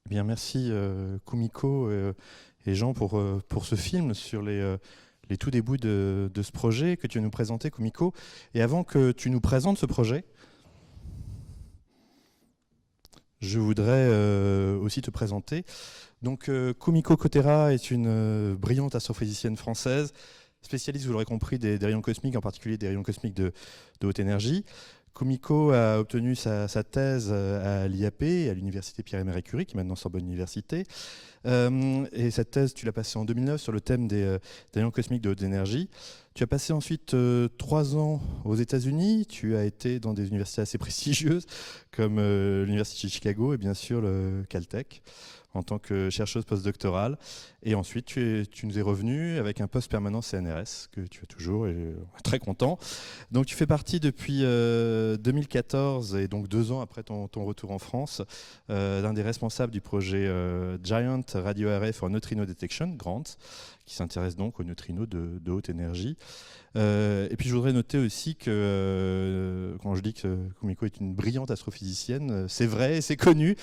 Eh bien, merci Kumiko et Jean pour ce film sur les tout débuts de ce projet que tu vas nous présenter, Kumiko. Et avant que tu nous présentes ce projet, je voudrais aussi te présenter. Donc, Kumiko Kotera est une brillante astrophysicienne française, spécialiste, vous l'aurez compris, des rayons cosmiques, en particulier des rayons cosmiques de haute énergie. Kumiko a obtenu sa thèse à l'IAP, à l'université Pierre et Marie Curie, qui est maintenant Sorbonne Université. Et cette thèse, tu l'as passée en 2009 sur le thème des rayons cosmiques de haute énergie. Tu as passé ensuite 3 ans aux États-Unis. Tu as été dans des universités assez prestigieuses, comme l'Université de Chicago et bien sûr le Caltech, en tant que chercheuse postdoctorale. Et ensuite, tu nous es revenu avec un poste permanent CNRS, que tu as toujours, et on est très content. Donc tu fais partie depuis 2014, et donc 2 ans après ton retour en France, d'un des responsables du projet Giant Radio Array for Neutrino Detection, GRANT, qui s'intéresse donc aux neutrinos de haute énergie. Et puis je voudrais noter aussi que quand je dis que Kumiko est une brillante astrophysicienne, c'est vrai et c'est connu,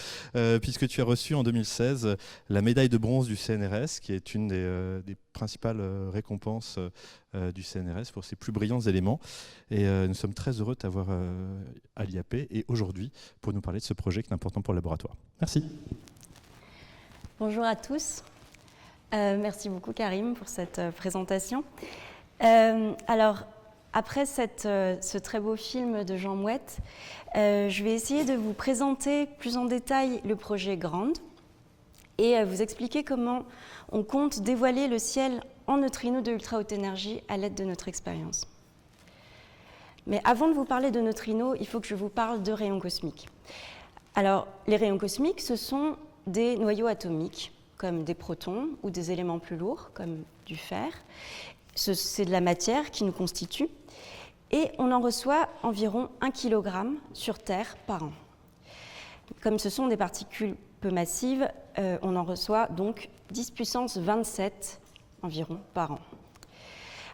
puisque tu as reçu en 2016 la médaille de bronze du CNRS, qui est une des principales récompenses du CNRS pour ses plus brillants éléments. Et nous sommes très heureux de t'avoir à l'IAP et aujourd'hui pour nous parler de ce projet qui est important pour le laboratoire. Merci. Bonjour à tous. Merci beaucoup Karim pour cette présentation. Alors, après ce très beau film de Jean Mouette, je vais essayer de vous présenter plus en détail le projet GRAND et vous expliquer comment on compte dévoiler le ciel en neutrinos de ultra haute énergie à l'aide de notre expérience. Mais avant de vous parler de neutrinos, il faut que je vous parle de rayons cosmiques. Alors, les rayons cosmiques, ce sont des noyaux atomiques, comme des protons ou des éléments plus lourds, comme du fer. C'est de la matière qui nous constitue et on en reçoit environ 1 kg sur Terre par an. Comme ce sont des particules peu massives, on en reçoit donc 10 puissance 27 environ par an.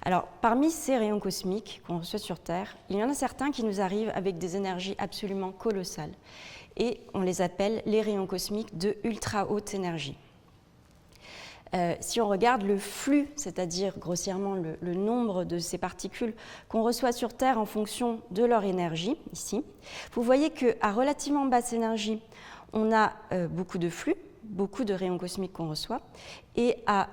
Alors, parmi ces rayons cosmiques qu'on reçoit sur Terre, il y en a certains qui nous arrivent avec des énergies absolument colossales et on les appelle les rayons cosmiques de ultra haute énergie. Si on regarde le flux, c'est-à-dire grossièrement le nombre de ces particules qu'on reçoit sur Terre en fonction de leur énergie, ici, vous voyez qu'à relativement basse énergie, on a beaucoup de flux, beaucoup de rayons cosmiques qu'on reçoit, et à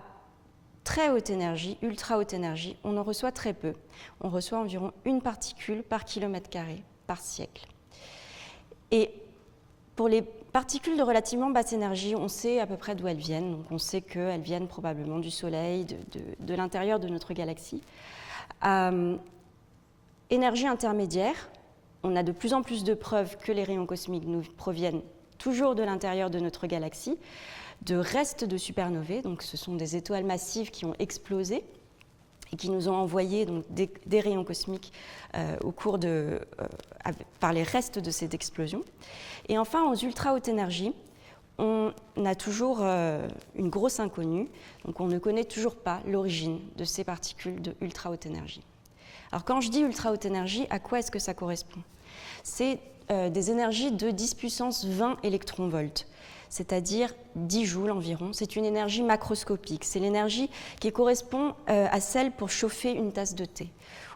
très haute énergie, ultra haute énergie, on en reçoit très peu. On reçoit environ 1 particule par kilomètre carré par siècle. Et pour les particules de relativement basse énergie, on sait à peu près d'où elles viennent. Donc on sait qu'elles viennent probablement du Soleil, de l'intérieur de notre galaxie. Énergie intermédiaire, on a de plus en plus de preuves que les rayons cosmiques nous proviennent toujours de l'intérieur de notre galaxie, de restes de supernovae. Donc ce sont des étoiles massives qui ont explosé et qui nous ont envoyé donc, des rayons cosmiques par les restes de cette explosion. Et enfin, aux ultra haute énergie, on a toujours une grosse inconnue, donc on ne connaît toujours pas l'origine de ces particules de ultra haute énergie. Alors quand je dis ultra haute énergie, à quoi est-ce que ça correspond ? C'est des énergies de 10 puissance 20 électronvolts, c'est-à-dire 10 joules environ. C'est une énergie macroscopique. C'est l'énergie qui correspond à celle pour chauffer une tasse de thé,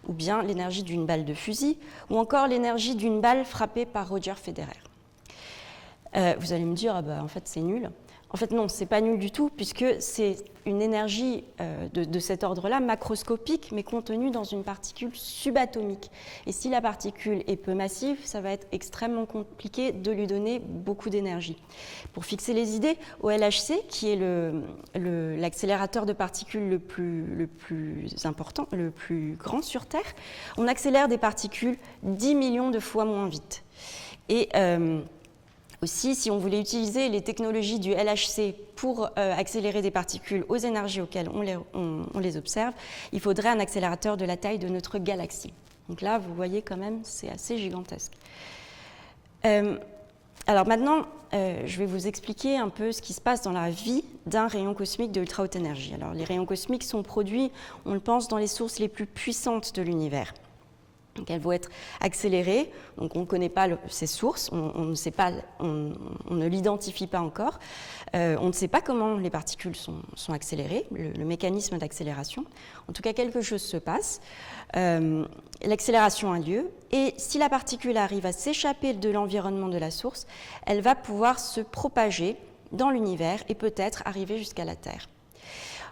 ou bien l'énergie d'une balle de fusil, ou encore l'énergie d'une balle frappée par Roger Federer. Vous allez me dire, en fait, c'est nul. En fait, non, c'est pas nul du tout, puisque c'est une énergie de cet ordre-là, macroscopique, mais contenue dans une particule subatomique. Et si la particule est peu massive, ça va être extrêmement compliqué de lui donner beaucoup d'énergie. Pour fixer les idées, au LHC, qui est l'accélérateur de particules le plus important, le plus grand sur Terre, on accélère des particules 10 millions de fois moins vite. Et aussi, si on voulait utiliser les technologies du LHC pour accélérer des particules aux énergies auxquelles on les observe, il faudrait un accélérateur de la taille de notre galaxie. Donc là, vous voyez quand même, c'est assez gigantesque. Alors maintenant, je vais vous expliquer un peu ce qui se passe dans la vie d'un rayon cosmique de ultra haute énergie. Alors les rayons cosmiques sont produits, on le pense, dans les sources les plus puissantes de l'univers. Donc elles vont être accélérées, donc on ne connaît pas ses sources, on ne l'identifie pas encore, on ne sait pas comment les particules sont accélérées, le mécanisme d'accélération. En tout cas, quelque chose se passe, l'accélération a lieu, et si la particule arrive à s'échapper de l'environnement de la source, elle va pouvoir se propager dans l'univers et peut-être arriver jusqu'à la Terre.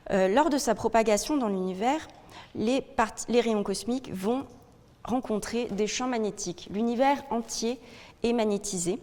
Lors de sa propagation dans l'univers, les rayons cosmiques vont rencontrer des champs magnétiques. L'univers entier est magnétisé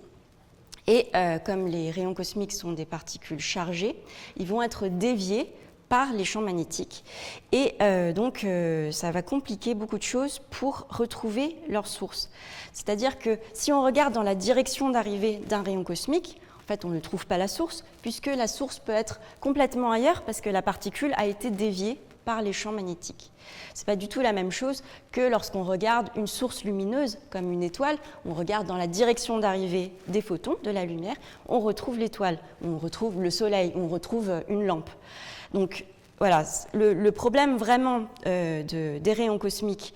et comme les rayons cosmiques sont des particules chargées, ils vont être déviés par les champs magnétiques et donc ça va compliquer beaucoup de choses pour retrouver leur source. C'est-à-dire que si on regarde dans la direction d'arrivée d'un rayon cosmique, en fait on ne trouve pas la source puisque la source peut être complètement ailleurs parce que la particule a été déviée par les champs magnétiques. Ce n'est pas du tout la même chose que lorsqu'on regarde une source lumineuse comme une étoile, on regarde dans la direction d'arrivée des photons, de la lumière, on retrouve l'étoile, on retrouve le soleil, on retrouve une lampe. Donc voilà, le problème vraiment des rayons cosmiques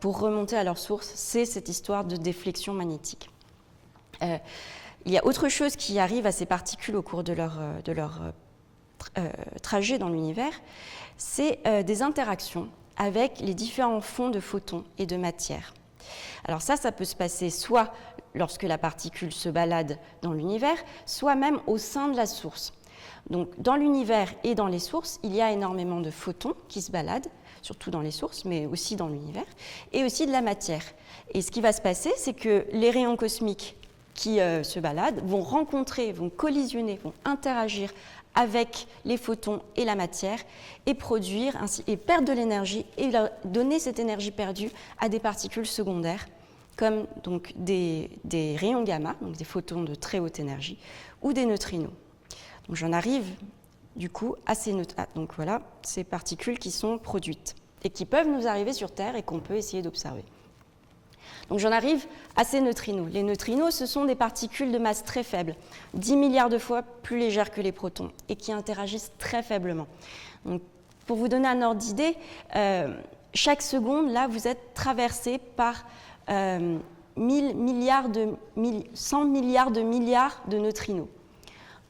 pour remonter à leur source, c'est cette histoire de déflexion magnétique. Il y a autre chose qui arrive à ces particules au cours de leur trajet dans l'univers, c'est des interactions avec les différents fonds de photons et de matière. Alors ça peut se passer soit lorsque la particule se balade dans l'univers, soit même au sein de la source. Donc dans l'univers et dans les sources, il y a énormément de photons qui se baladent, surtout dans les sources, mais aussi dans l'univers, et aussi de la matière. Et ce qui va se passer, c'est que les rayons cosmiques qui se baladent vont rencontrer, vont collisionner, vont interagir avec les photons et la matière et produire ainsi, et perdre de l'énergie et donner cette énergie perdue à des particules secondaires comme donc des rayons gamma, donc des photons de très haute énergie, ou des neutrinos. Donc j'en arrive du coup à ces particules qui sont produites et qui peuvent nous arriver sur Terre et qu'on peut essayer d'observer. Donc j'en arrive à ces neutrinos. Les neutrinos, ce sont des particules de masse très faible, 10 milliards de fois plus légères que les protons, et qui interagissent très faiblement. Donc, pour vous donner un ordre d'idée, chaque seconde, là, vous êtes traversé par 100 milliards de milliards de neutrinos.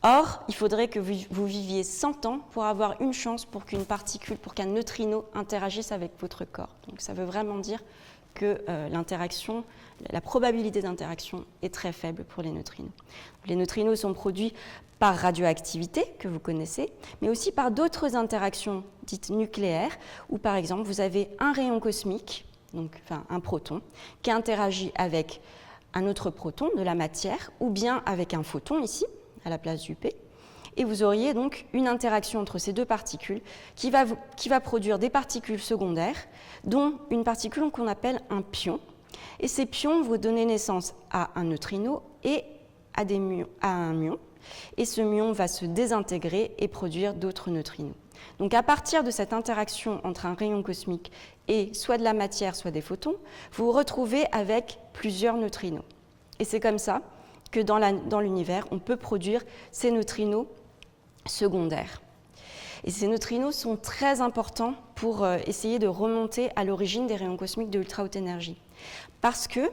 Or, il faudrait que vous viviez 100 ans pour avoir une chance pour qu'un neutrino interagisse avec votre corps. Donc ça veut vraiment dire que la probabilité d'interaction est très faible pour les neutrinos. Les neutrinos sont produits par radioactivité, que vous connaissez, mais aussi par d'autres interactions dites nucléaires, où par exemple vous avez un rayon cosmique, un proton, qui interagit avec un autre proton de la matière, ou bien avec un photon ici, à la place du P, et vous auriez donc une interaction entre ces deux particules qui va produire des particules secondaires, dont une particule qu'on appelle un pion. Et ces pions vont donner naissance à un neutrino et à un muon. Et ce muon va se désintégrer et produire d'autres neutrinos. Donc à partir de cette interaction entre un rayon cosmique et soit de la matière, soit des photons, vous vous retrouvez avec plusieurs neutrinos. Et c'est comme ça que dans l'univers, on peut produire ces neutrinos secondaires. Et ces neutrinos sont très importants pour essayer de remonter à l'origine des rayons cosmiques de ultra haute énergie. Parce que,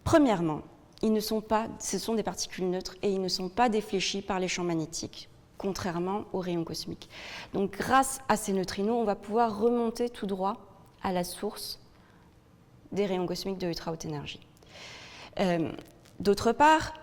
premièrement, ce sont des particules neutres et ils ne sont pas défléchis par les champs magnétiques, contrairement aux rayons cosmiques. Donc grâce à ces neutrinos, on va pouvoir remonter tout droit à la source des rayons cosmiques de ultra haute énergie. D'autre part,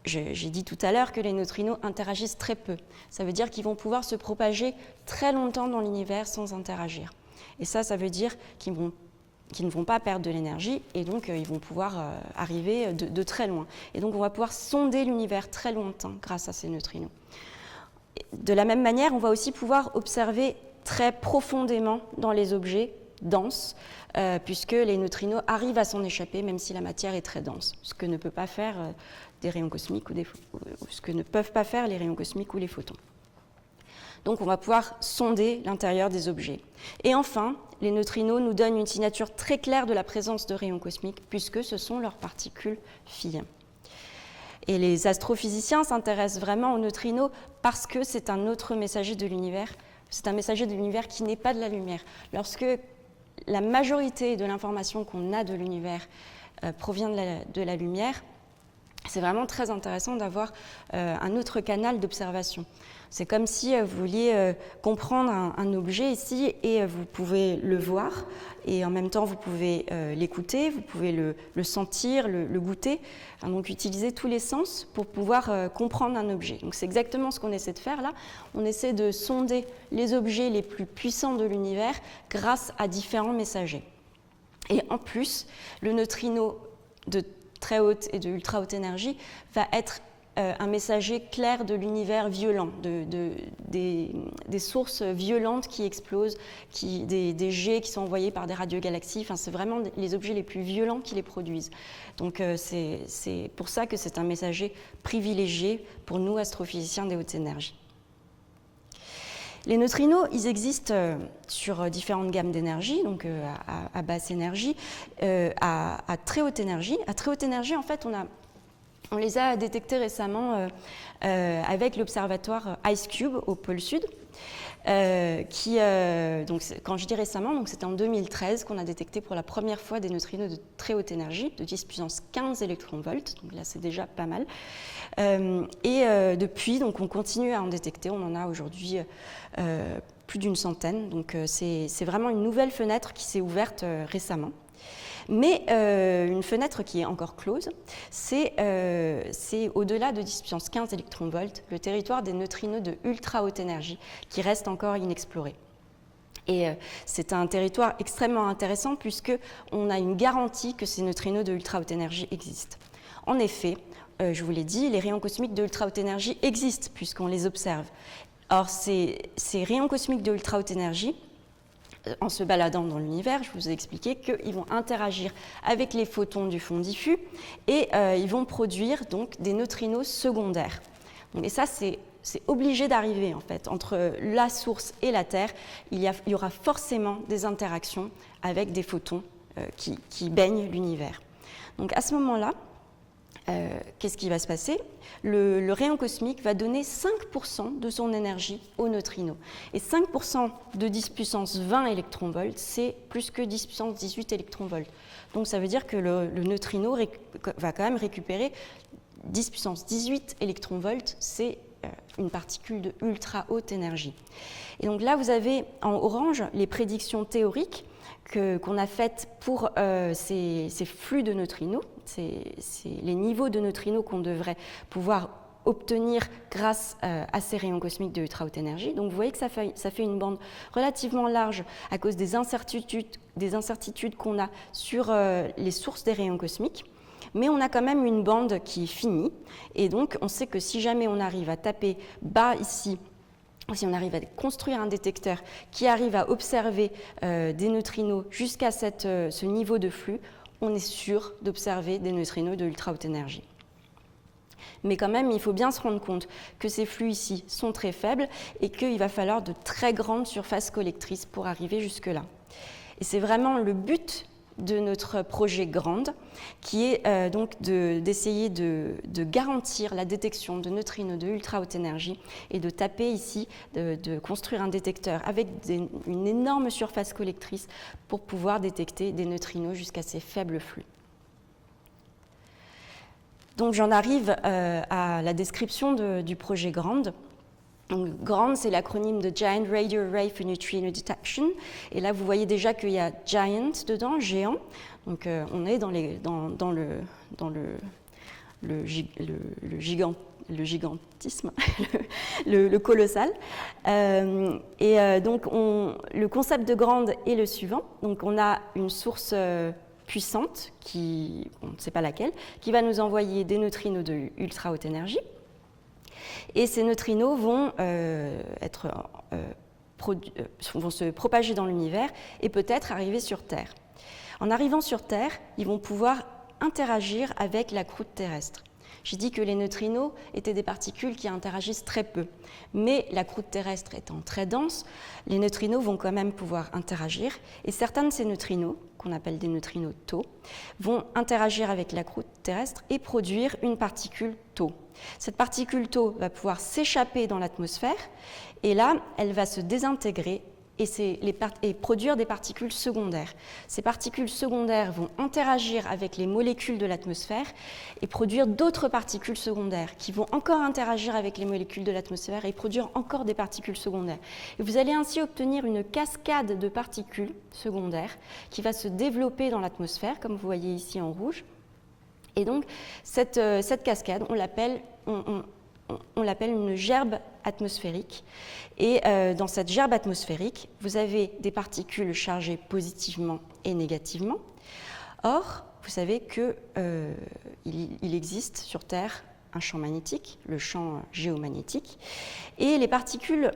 j'ai dit tout à l'heure que les neutrinos interagissent très peu. Ça veut dire qu'ils vont pouvoir se propager très longtemps dans l'univers sans interagir. Et ça veut dire qu'ils ne vont pas perdre de l'énergie et donc ils vont pouvoir arriver de très loin. Et donc on va pouvoir sonder l'univers très longtemps grâce à ces neutrinos. De la même manière, on va aussi pouvoir observer très profondément dans les objets denses, puisque les neutrinos arrivent à s'en échapper même si la matière est très dense, ce que ne peut pas faire des rayons cosmiques ce que ne peuvent pas faire les rayons cosmiques ou les photons. Donc on va pouvoir sonder l'intérieur des objets. Et enfin, les neutrinos nous donnent une signature très claire de la présence de rayons cosmiques, puisque ce sont leurs particules filles. Et les astrophysiciens s'intéressent vraiment aux neutrinos parce que c'est un autre messager de l'univers. C'est un messager de l'univers qui n'est pas de la lumière. Lorsque la majorité de l'information qu'on a de l'univers provient de la lumière, c'est vraiment très intéressant d'avoir un autre canal d'observation. C'est comme si vous vouliez comprendre un objet ici et vous pouvez le voir et en même temps vous pouvez l'écouter, vous pouvez le sentir, le goûter, donc utiliser tous les sens pour pouvoir comprendre un objet. Donc c'est exactement ce qu'on essaie de faire là. On essaie de sonder les objets les plus puissants de l'univers grâce à différents messagers. Et en plus, le neutrino de très haute et de ultra haute énergie va être un messager clair de l'univers violent, des sources violentes qui explosent, des jets qui sont envoyés par des radiogalaxies. Enfin, c'est vraiment les objets les plus violents qui les produisent. Donc c'est pour ça que c'est un messager privilégié pour nous, astrophysiciens des hautes énergies. Les neutrinos, ils existent sur différentes gammes d'énergie, donc à basse énergie, à très haute énergie. À très haute énergie, en fait, on les a détectés récemment avec l'observatoire IceCube au pôle Sud, donc, quand je dis récemment, donc c'était en 2013 qu'on a détecté pour la première fois des neutrinos de très haute énergie, de 10 puissance 15 électronvolts, donc là c'est déjà pas mal. Depuis, donc, on continue à en détecter, on en a aujourd'hui plus d'une centaine, donc c'est vraiment une nouvelle fenêtre qui s'est ouverte récemment. Mais une fenêtre qui est encore close, c'est au-delà de 10 puissance 15 électronvolts, le territoire des neutrinos de ultra haute énergie, qui reste encore inexploré. Et c'est un territoire extrêmement intéressant puisqu'on a une garantie que ces neutrinos de ultra haute énergie existent. En effet, je vous l'ai dit, les rayons cosmiques de ultra haute énergie existent puisqu'on les observe. Or, ces rayons cosmiques de ultra haute énergie, en se baladant dans l'univers, je vous ai expliqué qu'ils vont interagir avec les photons du fond diffus et ils vont produire donc des neutrinos secondaires. Et ça, c'est obligé d'arriver en fait. Entre la source et la Terre, il y aura forcément des interactions avec des photons qui baignent l'univers. Donc à ce moment-là, qu'est-ce qui va se passer ? Le rayon cosmique va donner 5% de son énergie au neutrino. Et 5% de 10 puissance 20 électronvolts, c'est plus que 10 puissance 18 électronvolts. Donc ça veut dire que le neutrino va quand même récupérer 10 puissance 18 électronvolts, c'est une particule de ultra haute énergie. Et donc là, vous avez en orange les prédictions théoriques qu'on a faites pour ces flux de neutrinos, c'est les niveaux de neutrinos qu'on devrait pouvoir obtenir grâce à ces rayons cosmiques de ultra haute énergie. Donc vous voyez que ça fait une bande relativement large à cause des incertitudes qu'on a sur les sources des rayons cosmiques. Mais on a quand même une bande qui est finie. Et donc on sait que si jamais on arrive à taper bas ici, si on arrive à construire un détecteur qui arrive à observer des neutrinos jusqu'à ce niveau de flux, on est sûr d'observer des neutrinos de ultra haute énergie. Mais quand même, il faut bien se rendre compte que ces flux ici sont très faibles et qu'il va falloir de très grandes surfaces collectrices pour arriver jusque-là. Et c'est vraiment le but de notre projet GRAND, qui est donc d'essayer de garantir la détection de neutrinos de ultra haute énergie et de taper ici, de construire un détecteur avec une énorme surface collectrice pour pouvoir détecter des neutrinos jusqu'à ces faibles flux. Donc j'en arrive à la description du projet GRAND. Donc, GRAND, c'est l'acronyme de Giant Radio Array for Neutrino Detection. Et là, vous voyez déjà qu'il y a Giant dedans, géant. Donc, on est dans le gigantisme, le colossal. Donc, le concept de GRAND est le suivant. Donc, on a une source puissante, on ne sait pas laquelle, qui va nous envoyer des neutrinos de ultra haute énergie. Et ces neutrinos vont se propager dans l'univers et peut-être arriver sur Terre. En arrivant sur Terre, ils vont pouvoir interagir avec la croûte terrestre. J'ai dit que les neutrinos étaient des particules qui interagissent très peu, mais la croûte terrestre étant très dense, les neutrinos vont quand même pouvoir interagir, et certains de ces neutrinos, qu'on appelle des neutrinos tau, vont interagir avec la croûte terrestre et produire une particule tau. Cette particule tau va pouvoir s'échapper dans l'atmosphère, et là, elle va se désintégrer et produire des particules secondaires. Ces particules secondaires vont interagir avec les molécules de l'atmosphère et produire d'autres particules secondaires qui vont encore interagir avec les molécules de l'atmosphère et produire encore des particules secondaires. Et vous allez ainsi obtenir une cascade de particules secondaires qui va se développer dans l'atmosphère, comme vous voyez ici en rouge. Et donc, cette cascade, on l'appelle une gerbe atmosphérique. Et dans cette gerbe atmosphérique, vous avez des particules chargées positivement et négativement. Or, vous savez qu'il existe sur Terre un champ magnétique, le champ géomagnétique. Et les particules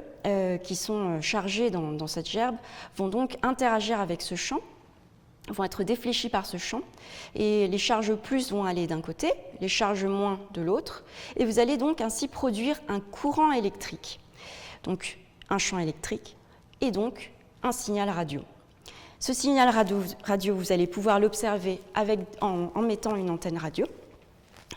qui sont chargées dans cette gerbe vont donc interagir avec ce champ, vont être défléchis par ce champ, et les charges plus vont aller d'un côté, les charges moins de l'autre, et vous allez donc ainsi produire un courant électrique, donc un champ électrique, et donc un signal radio. Ce signal radio, vous allez pouvoir l'observer en mettant une antenne radio.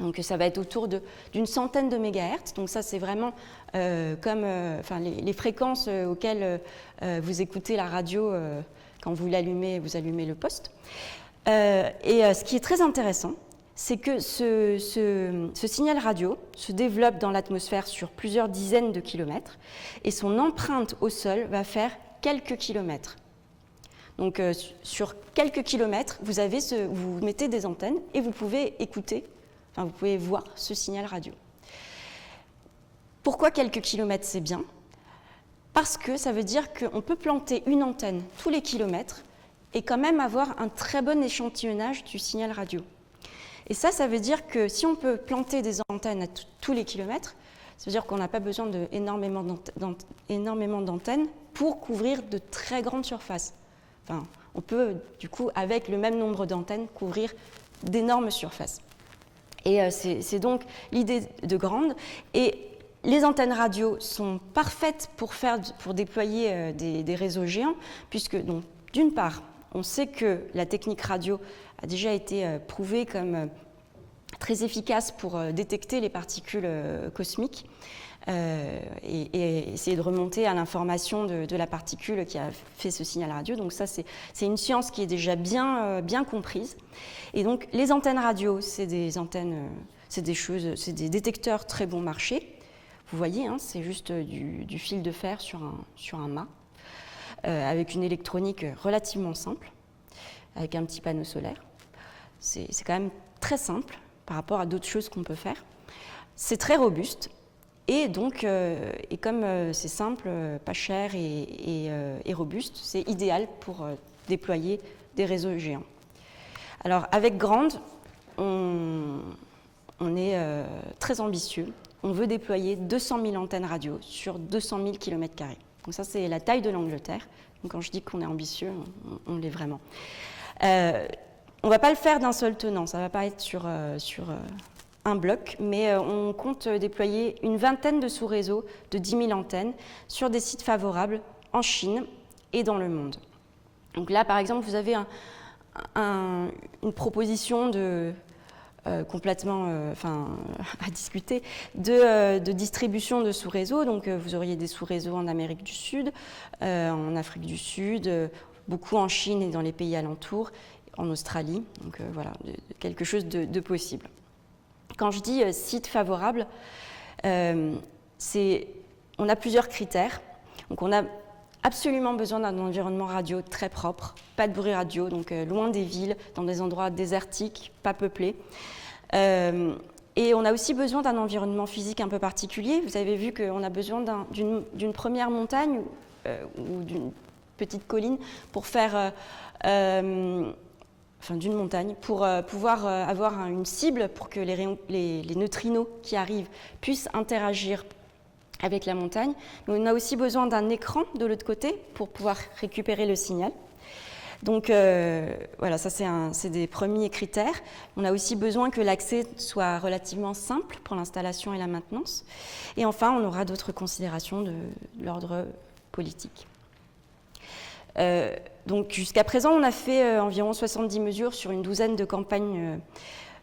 Donc ça va être autour d'une centaine de mégahertz, donc ça c'est vraiment les fréquences auxquelles vous écoutez la radio quand vous allumez le poste. Ce qui est très intéressant, c'est que ce signal radio se développe dans l'atmosphère sur plusieurs dizaines de kilomètres et son empreinte au sol va faire quelques kilomètres. Donc sur quelques kilomètres, vous mettez des antennes et vous pouvez vous pouvez voir ce signal radio. Pourquoi quelques kilomètres, c'est bien ? Parce que ça veut dire qu'on peut planter une antenne tous les kilomètres et quand même avoir un très bon échantillonnage du signal radio. Et ça veut dire que si on peut planter des antennes à tous les kilomètres, ça veut dire qu'on n'a pas besoin d'énormément d'antennes pour couvrir de très grandes surfaces. Enfin, on peut, du coup, avec le même nombre d'antennes, couvrir d'énormes surfaces. Et c'est donc l'idée de Grand. Et les antennes radio sont parfaites pour déployer des réseaux géants, puisque, d'une part, on sait que la technique radio a déjà été prouvée comme très efficace pour détecter les particules cosmiques et essayer de remonter à l'information de la particule qui a fait ce signal radio. Donc ça, c'est une science qui est déjà bien comprise. Et donc, les antennes radio, c'est des détecteurs très bon marché. Vous voyez, c'est juste du fil de fer sur un mât, avec une électronique relativement simple, avec un petit panneau solaire. C'est quand même très simple par rapport à d'autres choses qu'on peut faire. C'est très robuste, et donc, comme c'est simple, pas cher et robuste, c'est idéal pour déployer des réseaux géants. Alors, avec Grand, on est très ambitieux. On veut déployer 200 000 antennes radio sur 200 000 km². Donc ça, c'est la taille de l'Angleterre. Donc quand je dis qu'on est ambitieux, on l'est vraiment. On ne va pas le faire d'un seul tenant, ça ne va pas être sur un bloc, mais on compte déployer une vingtaine de sous-réseaux de 10 000 antennes sur des sites favorables en Chine et dans le monde. Donc là, par exemple, vous avez une proposition complètement à discuter de distribution de sous-réseaux. Donc vous auriez des sous-réseaux en Amérique du Sud, en Afrique du Sud, beaucoup en Chine et dans les pays alentours, en Australie. Donc voilà, quelque chose de possible. Quand je dis site favorable, on a plusieurs critères. Donc on a absolument besoin d'un environnement radio très propre, pas de bruit radio, donc loin des villes, dans des endroits désertiques, pas peuplés. Et on a aussi besoin d'un environnement physique un peu particulier. Vous avez vu qu'on a besoin d'une première montagne ou d'une petite colline pour faire... d'une montagne, pour pouvoir avoir une cible pour que les neutrinos qui arrivent puissent interagir avec la montagne. Mais on a aussi besoin d'un écran de l'autre côté pour pouvoir récupérer le signal. Donc voilà, ça c'est des premiers critères. On a aussi besoin que l'accès soit relativement simple pour l'installation et la maintenance. Et enfin, on aura d'autres considérations de l'ordre politique. Donc jusqu'à présent, on a fait environ 70 mesures sur une douzaine de campagnes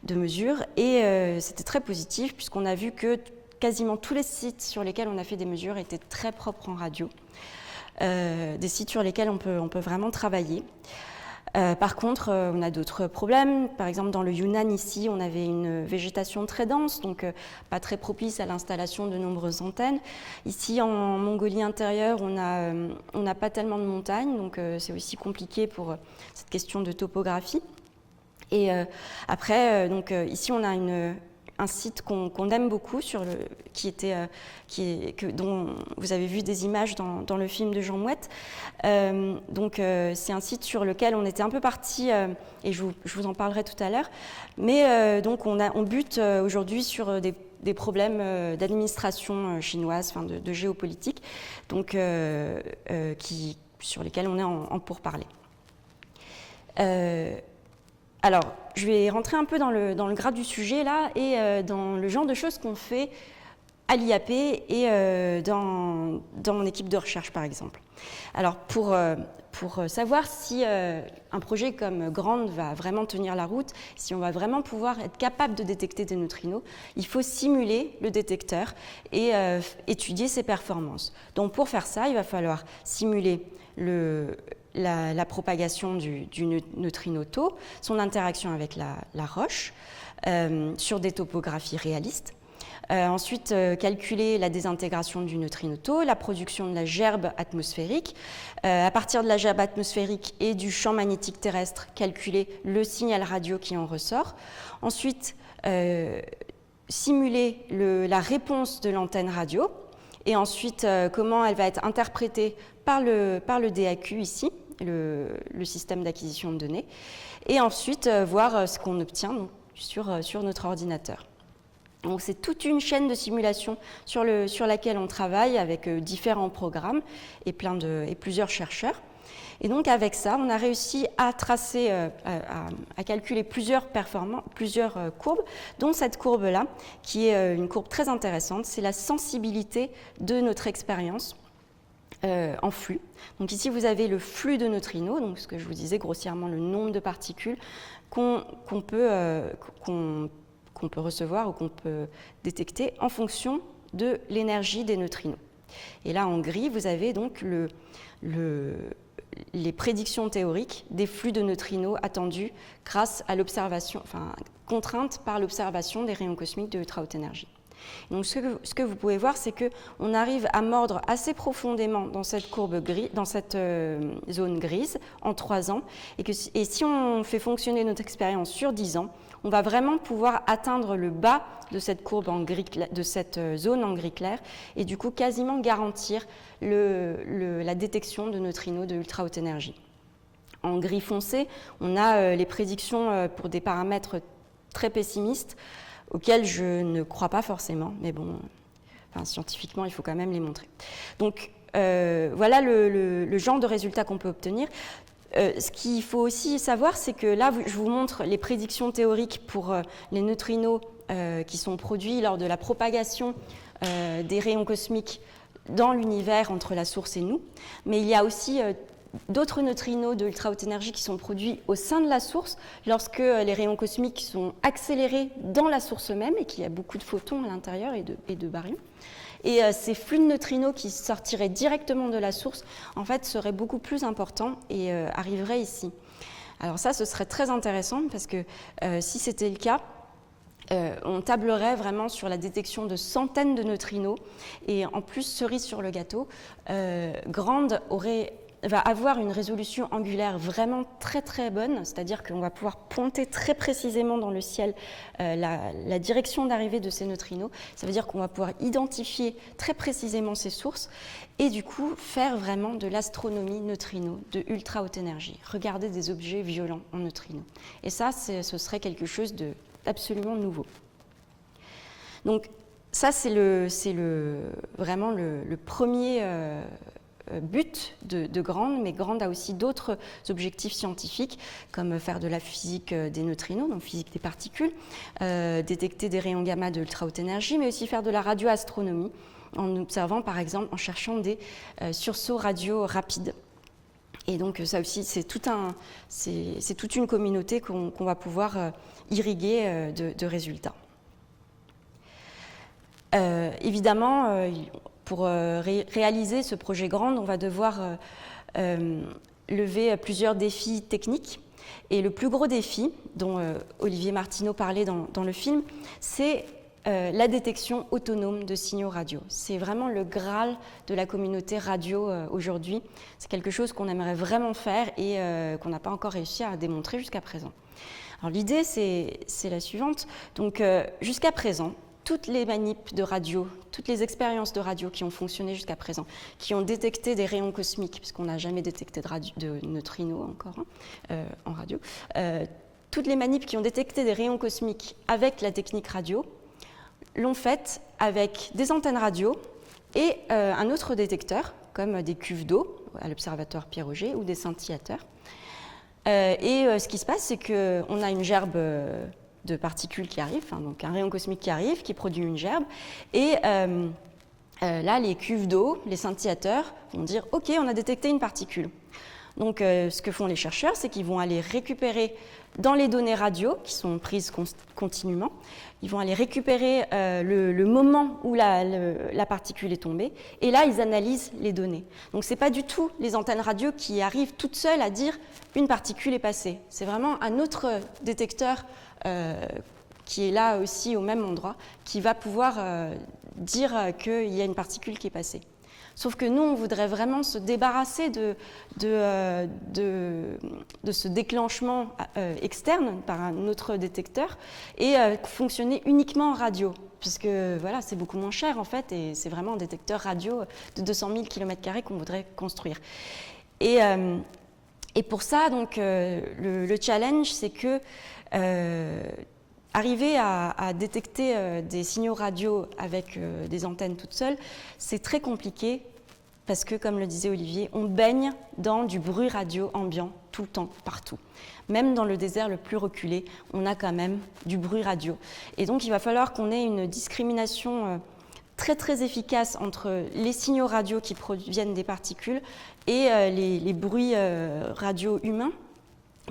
de mesures et c'était très positif puisqu'on a vu que quasiment tous les sites sur lesquels on a fait des mesures étaient très propres en radio. des sites sur lesquels on peut vraiment travailler. Par contre, on a d'autres problèmes. Par exemple, dans le Yunnan, ici, on avait une végétation très dense, donc pas très propice à l'installation de nombreuses antennes. Ici, en Mongolie intérieure, on n'a pas tellement de montagnes, donc c'est aussi compliqué pour cette question de topographie. Et après, ici, on a un site qu'on aime beaucoup, dont vous avez vu des images dans le film de Jean Mouette. C'est un site sur lequel on était un peu parti, et je vous en parlerai tout à l'heure. Mais on bute aujourd'hui sur des problèmes d'administration chinoise, de géopolitique, sur lesquels on est en pourparlers. Alors, je vais rentrer un peu dans le gras du sujet là et dans le genre de choses qu'on fait à l'IAP et dans mon équipe de recherche par exemple. Alors, pour savoir si un projet comme GRAND va vraiment tenir la route, si on va vraiment pouvoir être capable de détecter des neutrinos, il faut simuler le détecteur et étudier ses performances. Donc pour faire ça, il va falloir simuler la propagation du neutrino tau, son interaction avec la roche, sur des topographies réalistes. Ensuite, calculer la désintégration du neutrino tau, la production de la gerbe atmosphérique. À partir de la gerbe atmosphérique et du champ magnétique terrestre, calculer le signal radio qui en ressort. Ensuite, simuler la réponse de l'antenne radio. Et ensuite, comment elle va être interprétée par le DAQ ici, le système d'acquisition de données. Et ensuite, voir ce qu'on obtient sur notre ordinateur. Donc c'est toute une chaîne de simulation sur laquelle on travaille avec différents programmes et plusieurs chercheurs. Et donc avec ça, on a réussi à tracer, à calculer plusieurs courbes, dont cette courbe-là, qui est une courbe très intéressante, c'est la sensibilité de notre expérience en flux. Donc ici, vous avez le flux de neutrinos, donc ce que je vous disais grossièrement, le nombre de particules qu'on peut recevoir ou qu'on peut détecter en fonction de l'énergie des neutrinos. Et là, en gris, vous avez donc les prédictions théoriques des flux de neutrinos attendus grâce à l'observation, contraintes par l'observation des rayons cosmiques de ultra haute énergie. Donc ce que vous pouvez voir, c'est qu'on arrive à mordre assez profondément dans cette courbe grise, dans cette zone grise en 3 ans, et si on fait fonctionner notre expérience sur 10 ans, on va vraiment pouvoir atteindre le bas de cette courbe en gris, de cette zone en gris clair, et du coup quasiment garantir la détection de neutrinos de ultra haute énergie. En gris foncé, on a les prédictions pour des paramètres très pessimistes, auxquels je ne crois pas forcément, mais bon, scientifiquement, il faut quand même les montrer. Donc voilà le genre de résultats qu'on peut obtenir. Ce qu'il faut aussi savoir, c'est que là, je vous montre les prédictions théoriques pour les neutrinos qui sont produits lors de la propagation des rayons cosmiques dans l'univers entre la source et nous. Mais il y a aussi d'autres neutrinos de ultra haute énergie qui sont produits au sein de la source lorsque les rayons cosmiques sont accélérés dans la source même et qu'il y a beaucoup de photons à l'intérieur et de baryons. Et ces flux de neutrinos qui sortiraient directement de la source, en fait, seraient beaucoup plus importants et arriveraient ici. Alors ça, ce serait très intéressant parce que si c'était le cas, on tablerait vraiment sur la détection de centaines de neutrinos. Et en plus, cerise sur le gâteau, GRAND va avoir une résolution angulaire vraiment très très bonne, c'est-à-dire qu'on va pouvoir pointer très précisément dans le ciel la direction d'arrivée de ces neutrinos. Ça veut dire qu'on va pouvoir identifier très précisément ces sources et du coup faire vraiment de l'astronomie neutrino de ultra haute énergie, regarder des objets violents en neutrinos. Et ça, ce serait quelque chose d'absolument nouveau. Donc ça, c'est vraiment le premier but de GRAND, mais GRAND a aussi d'autres objectifs scientifiques, comme faire de la physique des neutrinos, donc physique des particules, détecter des rayons gamma de ultra haute énergie, mais aussi faire de la radioastronomie, en observant par exemple, en cherchant des sursauts radio rapides. Et donc ça aussi, c'est toute une communauté qu'on va pouvoir irriguer de résultats. Évidemment, réaliser ce projet GRAND, on va devoir lever plusieurs défis techniques. Et le plus gros défi, dont Olivier Martineau parlait dans le film, c'est la détection autonome de signaux radio. C'est vraiment le Graal de la communauté radio aujourd'hui. C'est quelque chose qu'on aimerait vraiment faire et qu'on n'a pas encore réussi à démontrer jusqu'à présent. Alors l'idée, c'est la suivante. Donc jusqu'à présent, toutes les manips de radio, toutes les expériences de radio qui ont fonctionné jusqu'à présent, qui ont détecté des rayons cosmiques, puisqu'on n'a jamais détecté de neutrinos encore en radio, toutes les manips qui ont détecté des rayons cosmiques avec la technique radio, l'ont fait avec des antennes radio et un autre détecteur, comme des cuves d'eau à l'observatoire Pierre-Auger ou des scintillateurs. Ce qui se passe, c'est qu'on a une gerbe de particules qui arrivent, donc un rayon cosmique qui arrive, qui produit une gerbe, et là, les cuves d'eau, les scintillateurs vont dire « Ok, on a détecté une particule ». Donc, ce que font les chercheurs, c'est qu'ils vont aller récupérer dans les données radio, qui sont prises continuellement, ils vont aller récupérer le moment où la particule est tombée, et là, ils analysent les données. Donc, ce n'est pas du tout les antennes radio qui arrivent toutes seules à dire « une particule est passée ». C'est vraiment un autre détecteur qui est là aussi au même endroit, qui va pouvoir dire qu'il y a une particule qui est passée. Sauf que nous, on voudrait vraiment se débarrasser de ce déclenchement externe par un autre détecteur et fonctionner uniquement en radio, puisque voilà, c'est beaucoup moins cher en fait, et c'est vraiment un détecteur radio de 200 000 km² qu'on voudrait construire. Et pour ça, donc, le challenge, c'est que arriver à détecter des signaux radio avec des antennes toutes seules, c'est très compliqué parce que, comme le disait Olivier, on baigne dans du bruit radio ambiant tout le temps, partout. Même dans le désert le plus reculé, on a quand même du bruit radio. Et donc, il va falloir qu'on ait une discrimination très très efficace entre les signaux radio qui proviennent des particules et les bruits radio humains,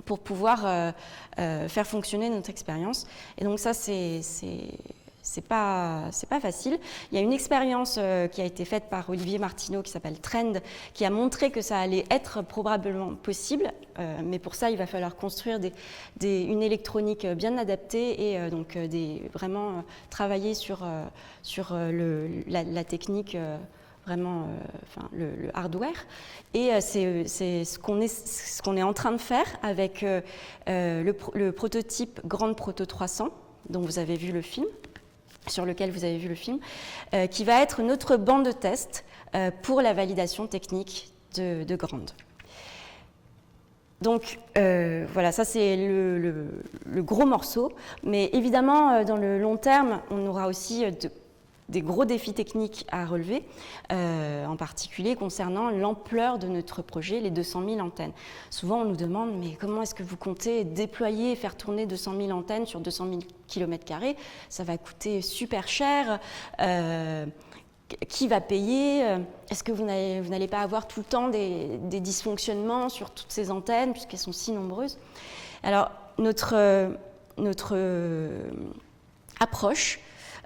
pour pouvoir faire fonctionner notre expérience. Et donc ça, c'est pas facile. Il y a une expérience qui a été faite par Olivier Martineau qui s'appelle Trend, qui a montré que ça allait être probablement possible, mais pour ça, il va falloir construire une électronique bien adaptée et donc vraiment travailler sur la technique vraiment le hardware. Et c'est ce qu'on est en train de faire avec le prototype Grande Proto 300, dont vous avez vu le film, sur lequel vous avez vu le film, qui va être notre banc de test pour la validation technique de Grande. Donc voilà, ça c'est le gros morceau, mais évidemment dans le long terme, on aura aussi des gros défis techniques à relever, en particulier concernant l'ampleur de notre projet, les 200 000 antennes. Souvent, on nous demande, mais comment est-ce que vous comptez déployer et faire tourner 200 000 antennes sur 200 000 km²? Ça va coûter super cher. Qui va payer? Est-ce que vous n'allez pas avoir tout le temps des dysfonctionnements sur toutes ces antennes, puisqu'elles sont si nombreuses? Alors, notre approche,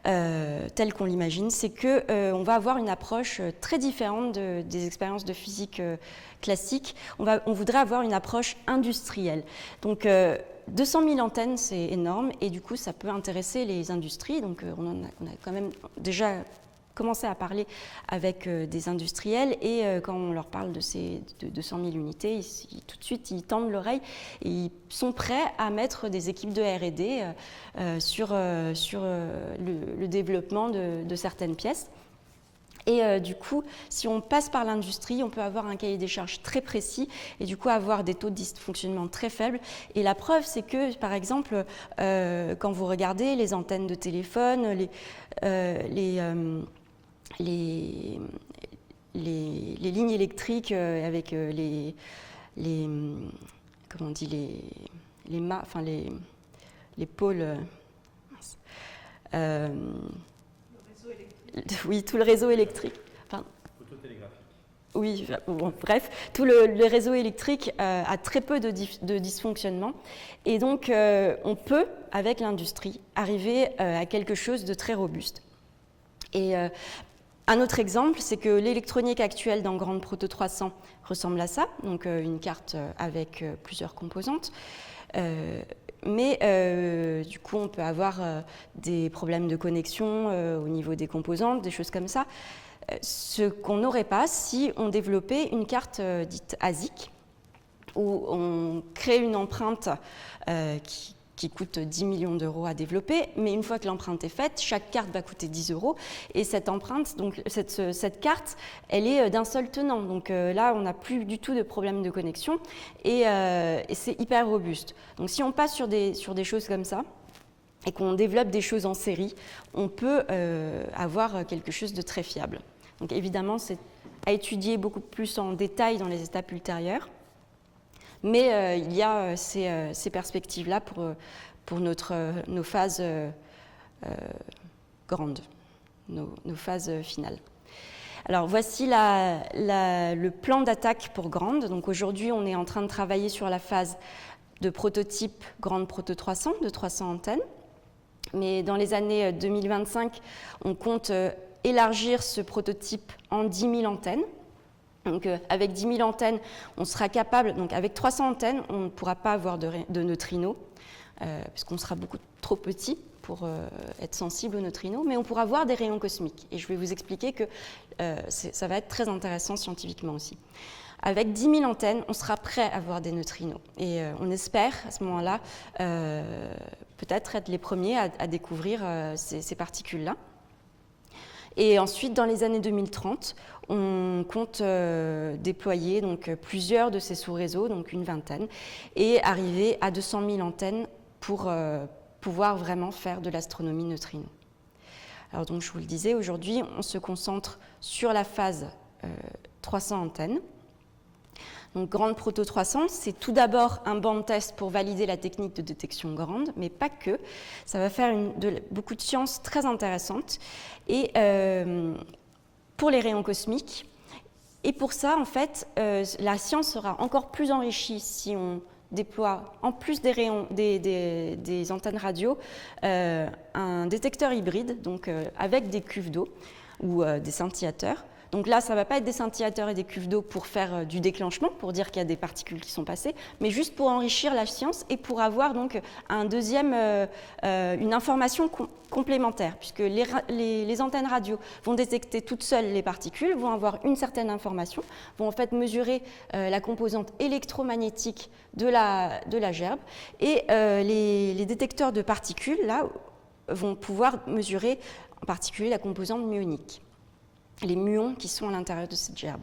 telle qu'on l'imagine, c'est qu'on va avoir une approche très différente des expériences de physique classiques. On voudrait avoir une approche industrielle. Donc 200 000 antennes, c'est énorme, et du coup ça peut intéresser les industries. Donc on a quand même déjà commencé à parler avec des industriels, et quand on leur parle de ces 200 000 unités, tout de suite ils tendent l'oreille et ils sont prêts à mettre des équipes de R&D sur le développement de certaines pièces. Et du coup, si on passe par l'industrie, on peut avoir un cahier des charges très précis et du coup avoir des taux de dysfonctionnement très faibles. Et la preuve, c'est que, par exemple, quand vous regardez les antennes de téléphone, les lignes électriques avec les pôles. Oui, tout le réseau électrique. Enfin, oui, bon, bref, tout le réseau électrique a très peu de dysfonctionnement. Et donc, on peut, avec l'industrie, arriver à quelque chose de très robuste. Et Un autre exemple, c'est que l'électronique actuelle dans Grande Proto 300 ressemble à ça, donc une carte avec plusieurs composantes. Mais du coup, on peut avoir des problèmes de connexion au niveau des composantes, des choses comme ça. Ce qu'on n'aurait pas si on développait une carte dite ASIC, où on crée une empreinte qui coûte 10 millions d'euros à développer, mais une fois que l'empreinte est faite, chaque carte va coûter 10 euros, et cette empreinte, donc cette carte, elle est d'un seul tenant, donc là on n'a plus du tout de problème de connexion, et c'est hyper robuste. Donc si on passe sur des choses comme ça, et qu'on développe des choses en série, on peut avoir quelque chose de très fiable. Donc évidemment, c'est à étudier beaucoup plus en détail dans les étapes ultérieures, mais il y a ces perspectives-là pour nos phases grandes, nos phases finales. Alors voici le plan d'attaque pour Grande. Donc aujourd'hui, on est en train de travailler sur la phase de prototype Grande Proto 300, de 300 antennes. Mais dans les années 2025, on compte élargir ce prototype en 10 000 antennes. Donc, avec 10 000 antennes, on sera capable, donc avec 300 antennes, on ne pourra pas avoir de neutrinos, puisqu'on sera beaucoup trop petit pour être sensible aux neutrinos, mais on pourra voir des rayons cosmiques. Et je vais vous expliquer que ça va être très intéressant scientifiquement aussi. Avec 10 000 antennes, on sera prêt à voir des neutrinos. Et on espère, à ce moment-là, peut-être être les premiers à découvrir ces particules-là. Et ensuite, dans les années 2030, on compte déployer donc, plusieurs de ces sous-réseaux, donc une vingtaine, et arriver à 200 000 antennes pour pouvoir vraiment faire de l'astronomie neutrino. Alors donc, je vous le disais, aujourd'hui, on se concentre sur la phase 300 antennes. Donc, Grande Proto 300, c'est tout d'abord un banc de test pour valider la technique de détection grande, mais pas que. Ça va faire beaucoup de sciences très intéressantes et pour les rayons cosmiques. Et pour ça, en fait, la science sera encore plus enrichie si on déploie, en plus des rayons, des antennes radio, un détecteur hybride, donc avec des cuves d'eau ou des scintillateurs. Donc là, ça ne va pas être des scintillateurs et des cuves d'eau pour faire du déclenchement, pour dire qu'il y a des particules qui sont passées, mais juste pour enrichir la science et pour avoir donc une information complémentaire, puisque les antennes radio vont détecter toutes seules les particules, vont avoir une certaine information, vont en fait mesurer la composante électromagnétique de la gerbe, et les détecteurs de particules là, vont pouvoir mesurer en particulier la composante muonique, les muons qui sont à l'intérieur de cette gerbe.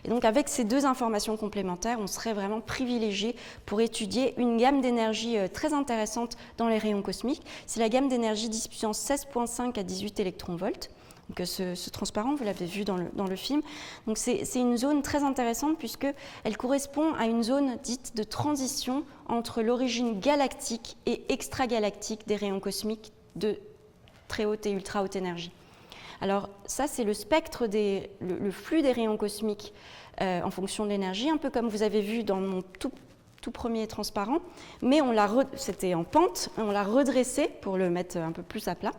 Et donc avec ces deux informations complémentaires, on serait vraiment privilégié pour étudier une gamme d'énergie très intéressante dans les rayons cosmiques. C'est la gamme d'énergie 10 puissance 16,5 à 18 électronvolts. Donc ce transparent, vous l'avez vu dans le film. Donc c'est une zone très intéressante puisqu'elle correspond à une zone dite de transition entre l'origine galactique et extragalactique des rayons cosmiques de très haute et ultra haute énergie. Alors ça, c'est le spectre, le flux des rayons cosmiques en fonction de l'énergie, un peu comme vous avez vu dans mon tout premier transparent, mais c'était en pente, on l'a redressé pour le mettre un peu plus à plat.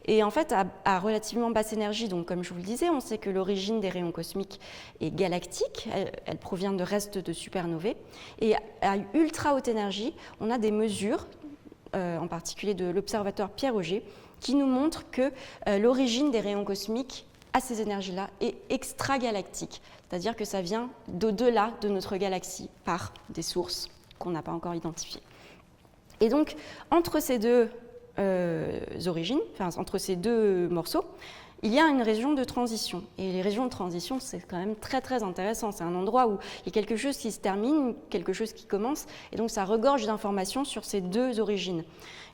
Et en fait, à relativement basse énergie, donc comme je vous le disais, on sait que l'origine des rayons cosmiques est galactique, elle provient de restes de supernovae. Et à ultra haute énergie, on a des mesures, en particulier de l'observatoire Pierre-Auger, qui nous montre que l'origine des rayons cosmiques à ces énergies-là est extragalactique, c'est-à-dire que ça vient d'au-delà de notre galaxie par des sources qu'on n'a pas encore identifiées. Et donc, entre ces deux origines, entre ces deux morceaux, il y a une région de transition. Et les régions de transition, c'est quand même très très intéressant. C'est un endroit où il y a quelque chose qui se termine, quelque chose qui commence, et donc ça regorge d'informations sur ces deux origines.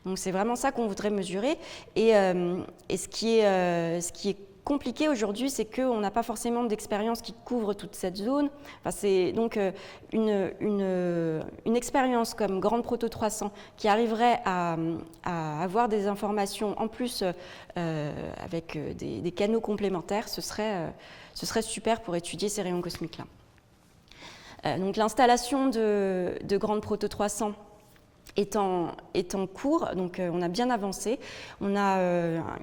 Donc c'est vraiment ça qu'on voudrait mesurer. Et ce qui est compliqué aujourd'hui, c'est qu'on n'a pas forcément d'expérience qui couvre toute cette zone. Enfin, c'est donc une expérience comme Grande Proto 300 qui arriverait à avoir des informations en plus avec des canaux complémentaires, ce serait super pour étudier ces rayons cosmiques-là. Donc l'installation de Grande Proto 300 est en cours, donc on a bien avancé. On a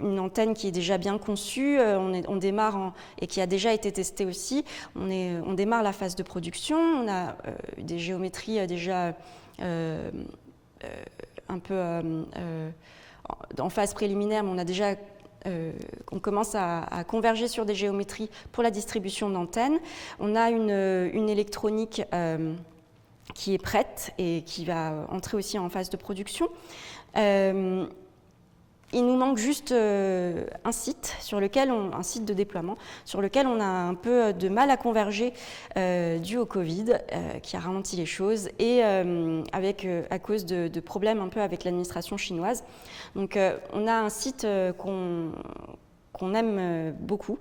une antenne qui est déjà bien conçue, on démarre et qui a déjà été testée aussi. On démarre la phase de production, on a des géométries déjà un peu en phase préliminaire, mais on a déjà on commence à converger sur des géométries pour la distribution d'antennes. On a une électronique qui est prête et qui va entrer aussi en phase de production. Il nous manque juste un site de déploiement sur lequel on a un peu de mal à converger dû au Covid qui a ralenti les choses et à cause de problèmes un peu avec l'administration chinoise. Donc on a un site qu'on aime beaucoup,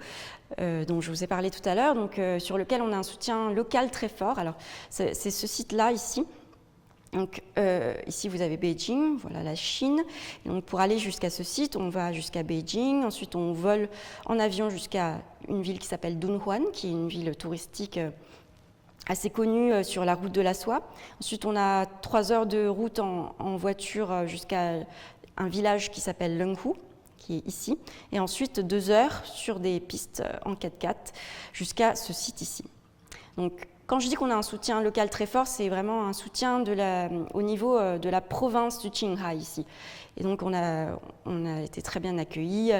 dont je vous ai parlé tout à l'heure, sur lequel on a un soutien local très fort. Alors c'est ce site-là ici. Donc ici vous avez Beijing, voilà la Chine. Et donc pour aller jusqu'à ce site, on va jusqu'à Beijing. Ensuite on vole en avion jusqu'à une ville qui s'appelle Dunhuan, qui est une ville touristique assez connue sur la route de la soie. Ensuite on a 3 heures de route en voiture jusqu'à un village qui s'appelle Lenghu, qui est ici. Et ensuite 2 heures sur des pistes en 4x4 jusqu'à ce site ici. Donc quand je dis qu'on a un soutien local très fort, c'est vraiment un soutien au niveau de la province du Qinghai ici. Et donc on a été très bien accueillis.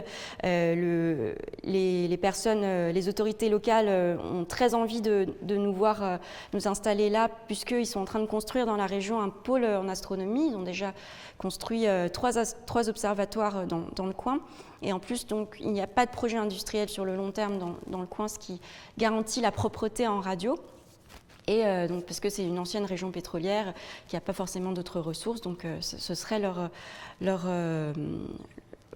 Les personnes, les autorités locales ont très envie de nous voir nous installer là, puisqu'ils sont en train de construire dans la région un pôle en astronomie. Ils ont déjà construit 3 observatoires dans le coin. Et en plus, donc, il n'y a pas de projet industriel sur le long terme dans le coin, ce qui garantit la propreté en radio. Et donc, parce que c'est une ancienne région pétrolière qui n'a pas forcément d'autres ressources, donc ce serait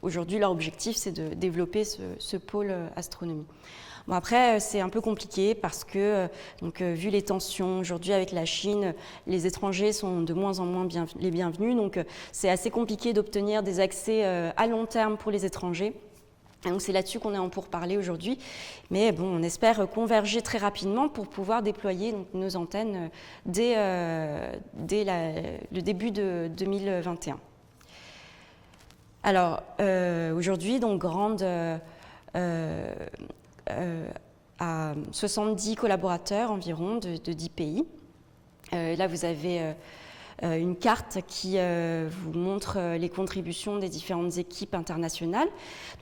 aujourd'hui leur objectif, c'est de développer ce pôle astronomie. Bon, après, c'est un peu compliqué parce que, vu les tensions aujourd'hui avec la Chine, les étrangers sont de moins en moins les bienvenus, donc c'est assez compliqué d'obtenir des accès à long terme pour les étrangers. Et donc c'est là-dessus qu'on est en pourparlers aujourd'hui, mais bon, on espère converger très rapidement pour pouvoir déployer nos antennes dès le début de 2021. Alors aujourd'hui, donc Grande a 70 collaborateurs environ de 10 pays. Là, vous avez une carte qui vous montre les contributions des différentes équipes internationales.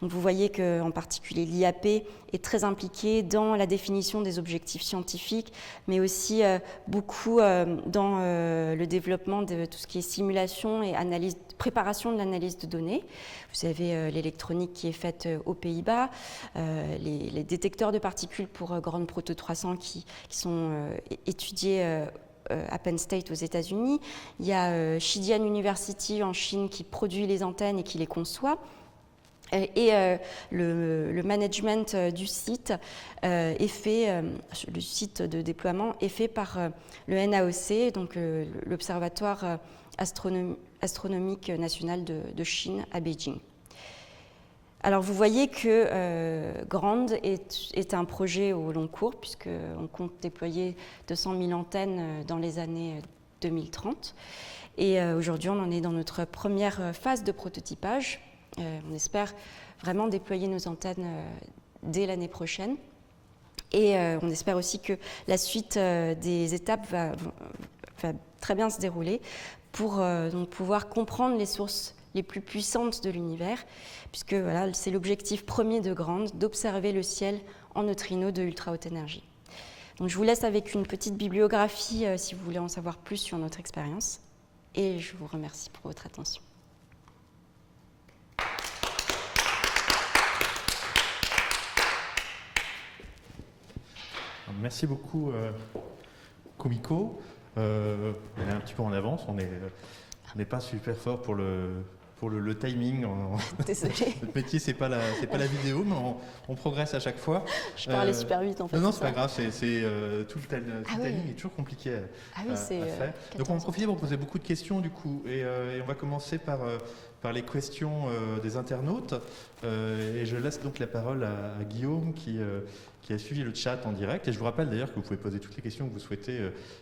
Donc vous voyez qu'en particulier l'IAP est très impliqué dans la définition des objectifs scientifiques, mais aussi beaucoup dans le développement de tout ce qui est simulation et préparation de l'analyse de données. Vous avez l'électronique qui est faite aux Pays-Bas, les détecteurs de particules pour Grand Proto 300 qui sont étudiés à Penn State aux États-Unis. Il y a Xidian University en Chine qui produit les antennes et qui les conçoit. Et le management du site est fait, le site de déploiement est fait par le NAOC, donc l'Observatoire astronomique national de Chine à Beijing. Alors vous voyez que Grande est un projet au long cours, puisqu'on compte déployer 200 000 antennes dans les années 2030. Et aujourd'hui, on en est dans notre première phase de prototypage. On espère vraiment déployer nos antennes dès l'année prochaine. Et on espère aussi que la suite des étapes va très bien se dérouler pour donc pouvoir comprendre les sources les plus puissantes de l'univers, puisque voilà, c'est l'objectif premier de Grande, d'observer le ciel en neutrinos de ultra haute énergie. Donc je vous laisse avec une petite bibliographie si vous voulez en savoir plus sur notre expérience, et je vous remercie pour votre attention. Merci beaucoup, Kumiko. On est un petit peu en avance, on n'est pas super fort pour le timing. Désolée. Notre métier, c'est pas la vidéo, mais on progresse à chaque fois. Je parlais super vite en fait. Non, c'est pas grave, tout le timing est toujours compliqué à faire. Donc on va profiter pour poser beaucoup de questions du coup, et on va commencer par par les questions des internautes. Et je laisse donc la parole à Guillaume qui a suivi le chat en direct. Et je vous rappelle d'ailleurs que vous pouvez poser toutes les questions que vous souhaitez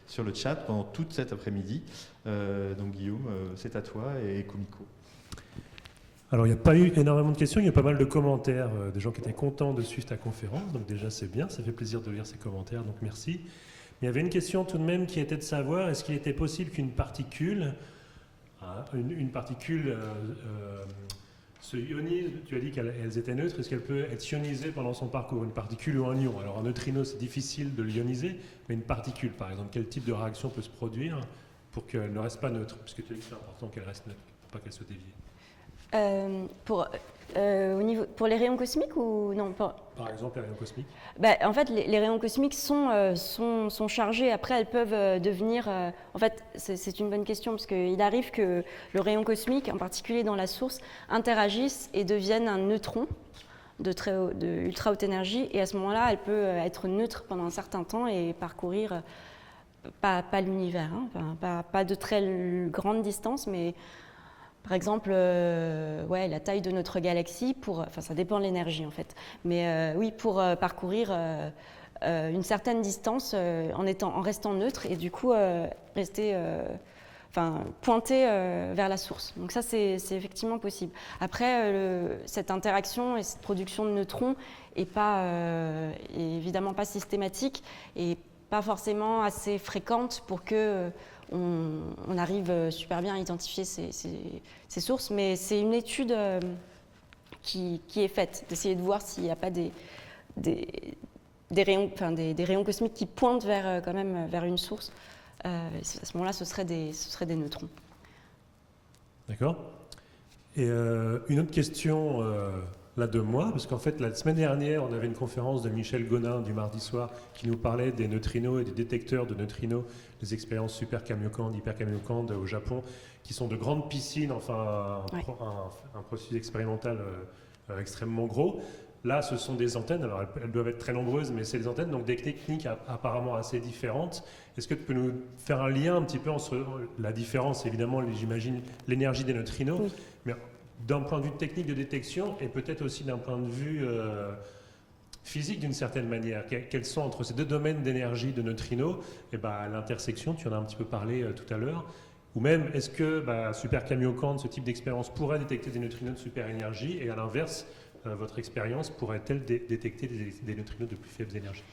sur le chat pendant toute cet après-midi. Donc Guillaume, c'est à toi et Kumiko. Alors, il n'y a pas eu énormément de questions, il y a pas mal de commentaires, des gens qui étaient contents de suivre ta conférence, donc déjà c'est bien, ça fait plaisir de lire ces commentaires, donc merci. Mais il y avait une question tout de même qui était de savoir, est-ce qu'il était possible qu'une particule, se ionise, tu as dit qu'elles étaient neutres, est-ce qu'elle peut être ionisée pendant son parcours, une particule ou un ion? Alors un neutrino c'est difficile de l'ioniser, mais une particule par exemple, quel type de réaction peut se produire pour qu'elle ne reste pas neutre, puisque tu as dit que c'est important qu'elle reste neutre, pour pas qu'elle soit déviée. Pour les rayons cosmiques ou non Par exemple, les rayons cosmiques. En fait, les rayons cosmiques sont chargés. Après, elles peuvent devenir... en fait, c'est une bonne question, parce qu'il arrive que le rayon cosmique, en particulier dans la source, interagisse et devienne un neutron de ultra haute énergie. Et à ce moment-là, elle peut être neutre pendant un certain temps et parcourir, pas l'univers, hein, pas de très grande distance, mais... Par exemple, la taille de notre galaxie, ça dépend de l'énergie en fait, mais oui, pour parcourir une certaine distance en restant neutre et du coup pointer vers la source. Donc ça, c'est effectivement possible. Après, cette interaction et cette production de neutrons est évidemment pas systématique et pas forcément assez fréquente pour que on arrive super bien à identifier ces sources, mais c'est une étude qui est faite, d'essayer de voir s'il n'y a pas des rayons cosmiques qui pointent quand même vers une source. À ce moment-là, ce seraient des neutrons. D'accord. Et une autre question là de moi, parce qu'en fait, la semaine dernière, on avait une conférence de Michel Gonin du mardi soir qui nous parlait des neutrinos et des détecteurs de neutrinos, les expériences Super Kamiokande, Hyper Kamiokande au Japon, qui sont de grandes piscines, enfin un processus expérimental extrêmement gros. Là, ce sont des antennes, alors elles doivent être très nombreuses, mais c'est des antennes, donc des techniques apparemment assez différentes. Est-ce que tu peux nous faire un lien un petit peu entre la différence, évidemment, j'imagine, l'énergie des neutrinos, oui. Mais d'un point de vue technique de détection et peut-être aussi d'un point de vue physique d'une certaine manière, quels sont entre ces deux domaines d'énergie de neutrinos, et à l'intersection, tu en as un petit peu parlé tout à l'heure, ou même est-ce que Super Kamiokande, ce type d'expérience, pourrait détecter des neutrinos de super énergie, et à l'inverse, votre expérience pourrait-elle détecter des neutrinos de plus faibles énergies?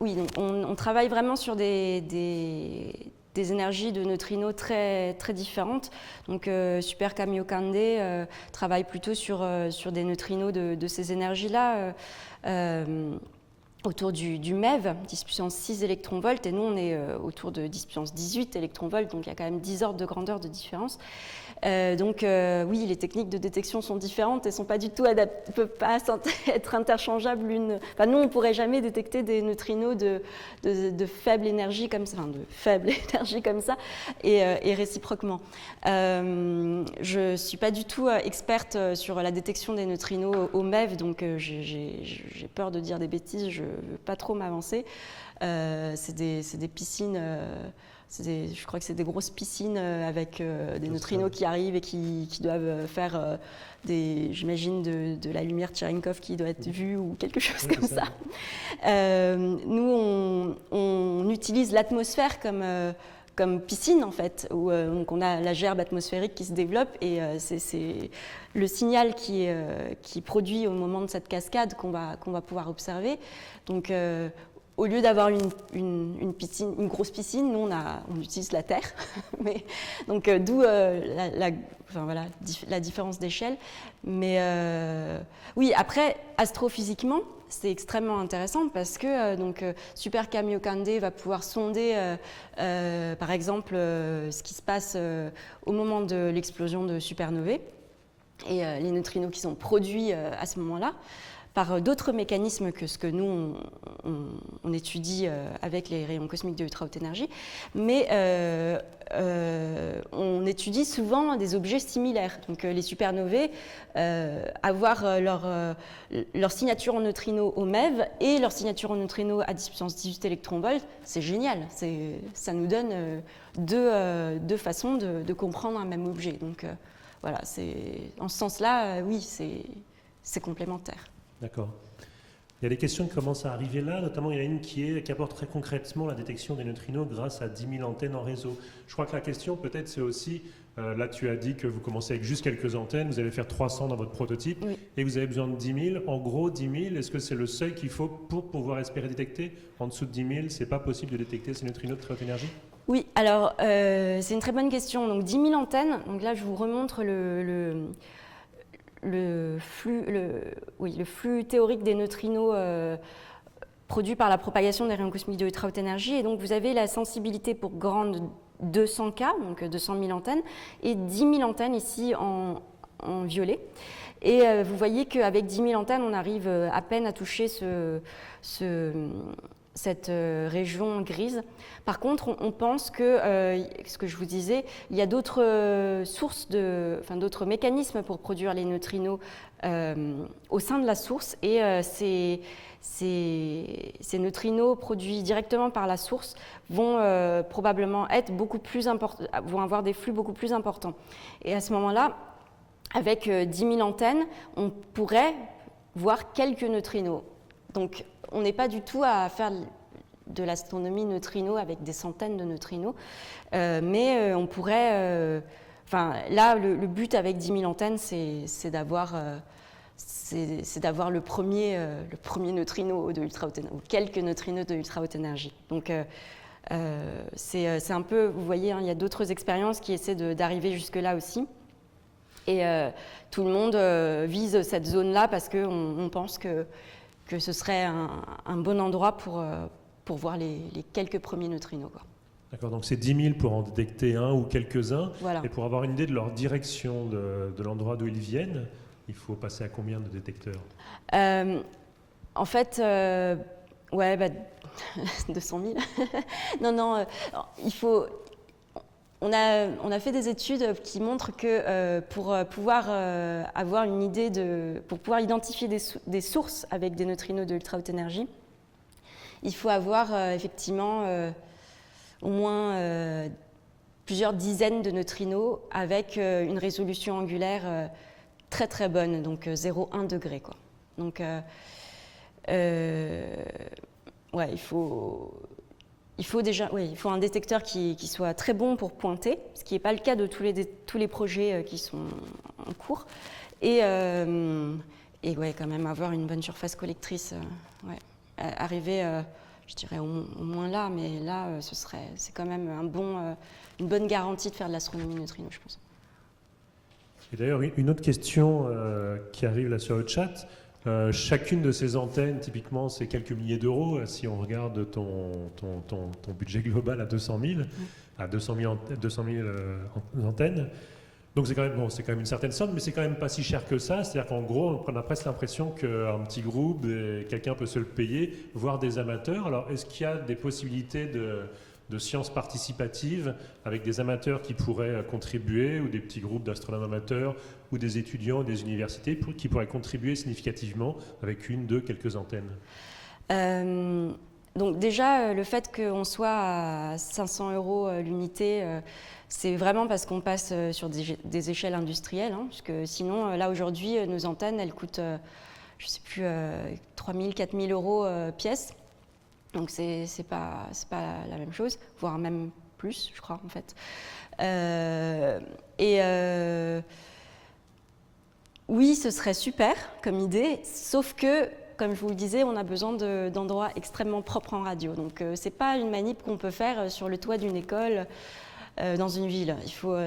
Oui, on travaille vraiment sur des énergies de neutrinos très, très différentes. Donc Super Kamiokande travaille plutôt sur des neutrinos de ces énergies-là autour du MeV, 10 puissance 6 électronvolts, et nous on est autour de 10 puissance 18 électronvolts, donc il y a quand même 10 ordres de grandeur de différence. Oui, les techniques de détection sont différentes et ne sont pas du tout adaptées, ne peuvent pas être interchangeables l'une. Enfin, nous, on ne pourrait jamais détecter des neutrinos de faible énergie comme ça, et réciproquement. Je ne suis pas du tout experte sur la détection des neutrinos au MEV, donc j'ai peur de dire des bêtises, je ne veux pas trop m'avancer. C'est des piscines. Je crois que c'est des grosses piscines avec des neutrinos qui arrivent et qui doivent faire j'imagine, de la lumière Cherenkov qui doit être vue ou quelque chose comme ça. Nous, on utilise l'atmosphère comme piscine en fait, où donc on a la gerbe atmosphérique qui se développe et c'est le signal qui est produit au moment de cette cascade qu'on va pouvoir observer. Donc au lieu d'avoir une grosse piscine, nous on utilise la Terre, donc d'où la différence d'échelle. Mais oui, après astrophysiquement, c'est extrêmement intéressant parce que Super Kamiokande va pouvoir sonder, par exemple, ce qui se passe au moment de l'explosion de supernovae et les neutrinos qui sont produits à ce moment-là. par d'autres mécanismes que ce que nous, on étudie avec les rayons cosmiques de ultra haute énergie, mais on étudie souvent des objets similaires. Donc les supernovae, avoir leur signature en neutrinos au MEV et leur signature en neutrinos à 10 puissance 18 électronvolts, c'est génial. Ça nous donne deux façons de comprendre un même objet. Donc voilà, en ce sens-là, oui, c'est complémentaire. D'accord. Il y a des questions qui commencent à arriver là, notamment il y a une qui apporte très concrètement la détection des neutrinos grâce à 10 000 antennes en réseau. Je crois que la question peut-être c'est aussi, là tu as dit que vous commencez avec juste quelques antennes, vous allez faire 300 dans votre prototype, oui. Et vous avez besoin de 10 000. En gros 10 000, est-ce que c'est le seuil qu'il faut pour pouvoir espérer détecter? En dessous de 10 000, c'est pas possible de détecter ces neutrinos de très haute énergie? Oui, alors c'est une très bonne question. Donc 10 000 antennes, donc là je vous remontre le flux théorique des neutrinos produits par la propagation des rayons cosmiques de ultra haute énergie. Et donc vous avez la sensibilité pour grande 200K, donc 200 000 antennes, et 10 000 antennes ici en violet. Et vous voyez qu'avec 10 000 antennes, on arrive à peine à toucher cette région grise. Par contre, on pense que, ce que je vous disais, il y a d'autres d'autres mécanismes pour produire les neutrinos au sein de la source, et ces neutrinos produits directement par la source vont probablement être vont avoir des flux beaucoup plus importants. Et à ce moment-là, avec 10 000 antennes, on pourrait voir quelques neutrinos. Donc, on n'est pas du tout à faire de l'astronomie neutrino avec des centaines de neutrinos, mais on pourrait... là, le but avec 10 000 antennes, c'est d'avoir le premier neutrino de ultra haute énergie, ou quelques neutrinos de ultra haute énergie. Donc, c'est un peu... Vous voyez, il y a d'autres expériences qui essaient d'arriver jusque-là aussi. Et tout le monde vise cette zone-là parce qu'on pense que ce serait un bon endroit pour voir les quelques premiers neutrinos, quoi. D'accord, donc c'est 10 000 pour en détecter un ou quelques-uns. Voilà. Et pour avoir une idée de leur direction, de l'endroit d'où ils viennent, il faut passer à combien de détecteurs? En fait, 200 000. Non, il faut... On a fait des études qui montrent que pour pouvoir avoir une idée pour pouvoir identifier des sources avec des neutrinos de ultra haute énergie, il faut avoir effectivement au moins plusieurs dizaines de neutrinos avec une résolution angulaire très très bonne, donc 0,1 degré, quoi. Donc il faut un détecteur qui soit très bon pour pointer, ce qui n'est pas le cas de tous les projets qui sont en cours. Et quand même avoir une bonne surface collectrice, arriver, je dirais au moins là, mais là, c'est quand même une bonne garantie de faire de l'astronomie neutrino, je pense. Et d'ailleurs, une autre question qui arrive là sur le chat. Chacune de ces antennes, typiquement, c'est quelques milliers d'euros. Si on regarde ton budget global à 200 000, à 200 000 antennes. Donc c'est quand même une certaine somme, mais c'est quand même pas si cher que ça. C'est-à-dire qu'en gros, on a presque l'impression qu'un petit groupe, quelqu'un peut se le payer, voire des amateurs. Alors, est-ce qu'il y a des possibilités de sciences participatives avec des amateurs qui pourraient contribuer, ou des petits groupes d'astronomes amateurs, ou des étudiants des universités qui pourraient contribuer significativement avec quelques antennes? Donc déjà, le fait qu'on soit à 500 € l'unité, c'est vraiment parce qu'on passe sur des échelles industrielles, puisque sinon, là aujourd'hui, nos antennes, elles coûtent, je ne sais plus, 3 000, 4 000 € pièce. Donc c'est pas la même chose, voire même plus, je crois, en fait. Oui, ce serait super comme idée, sauf que, comme je vous le disais, on a besoin d'endroits extrêmement propres en radio. Donc c'est pas une manip qu'on peut faire sur le toit d'une école dans une ville.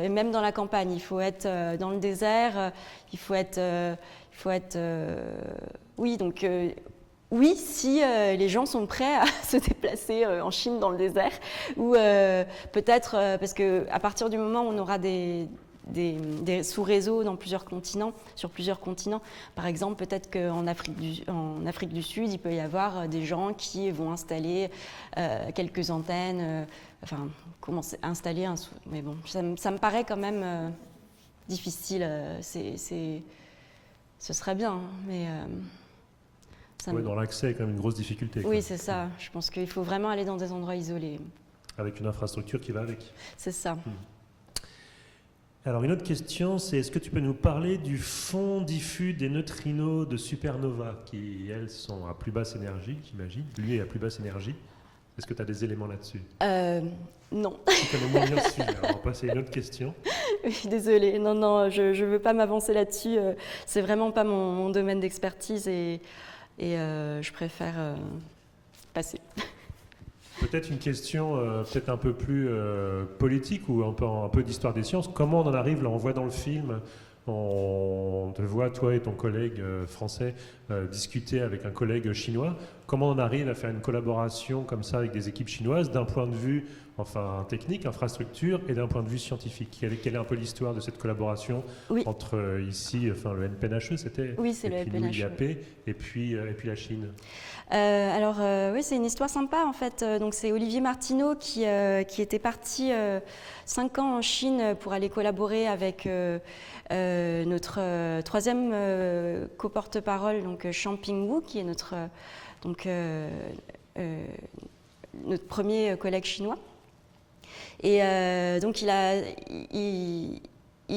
Et même dans la campagne, il faut être dans le désert, oui, si les gens sont prêts à se déplacer en Chine dans le désert, ou peut-être parce qu'à partir du moment où on aura des des sous-réseaux dans plusieurs continents, sur plusieurs continents. Par exemple, peut-être qu'en Afrique du Sud, il peut y avoir des gens qui vont installer quelques antennes, commencer à installer un... Mais bon, ça me paraît quand même difficile. Ce serait bien, mais... Dans l'accès, il y a quand même une grosse difficulté. Oui, c'est ça. Je pense qu'il faut vraiment aller dans des endroits isolés. Avec une infrastructure qui va avec. C'est ça. Alors, une autre question, c'est est-ce que tu peux nous parler du fond diffus des neutrinos de supernova, qui, elles, sont à plus basse énergie, j'imagine. Lui est à plus basse énergie. Est-ce que tu as des éléments là-dessus? Non. Tu connais moins bien ce sujet. Alors, on va passer à une autre question. Oui, désolée. Non, je ne veux pas m'avancer là-dessus. C'est vraiment pas mon domaine d'expertise et je préfère passer. Peut-être une question peut-être un peu plus politique ou un peu d'histoire des sciences. Comment on en arrive, là on voit dans le film, on te voit toi et ton collègue français discuter avec un collègue chinois. Comment on arrive à faire une collaboration comme ça avec des équipes chinoises d'un point de vue technique, infrastructure et d'un point de vue scientifique? Quelle est un peu l'histoire de cette collaboration entre ici, le NPNHE c'était? Oui, c'est le NPNHE. l'IAP et puis la Chine. Oui, c'est une histoire sympa en fait. Donc c'est Olivier Martineau qui était parti 5 ans en Chine pour aller collaborer avec notre troisième co-porte-parole, donc Champing Wu, qui est notre premier collègue chinois. Et donc il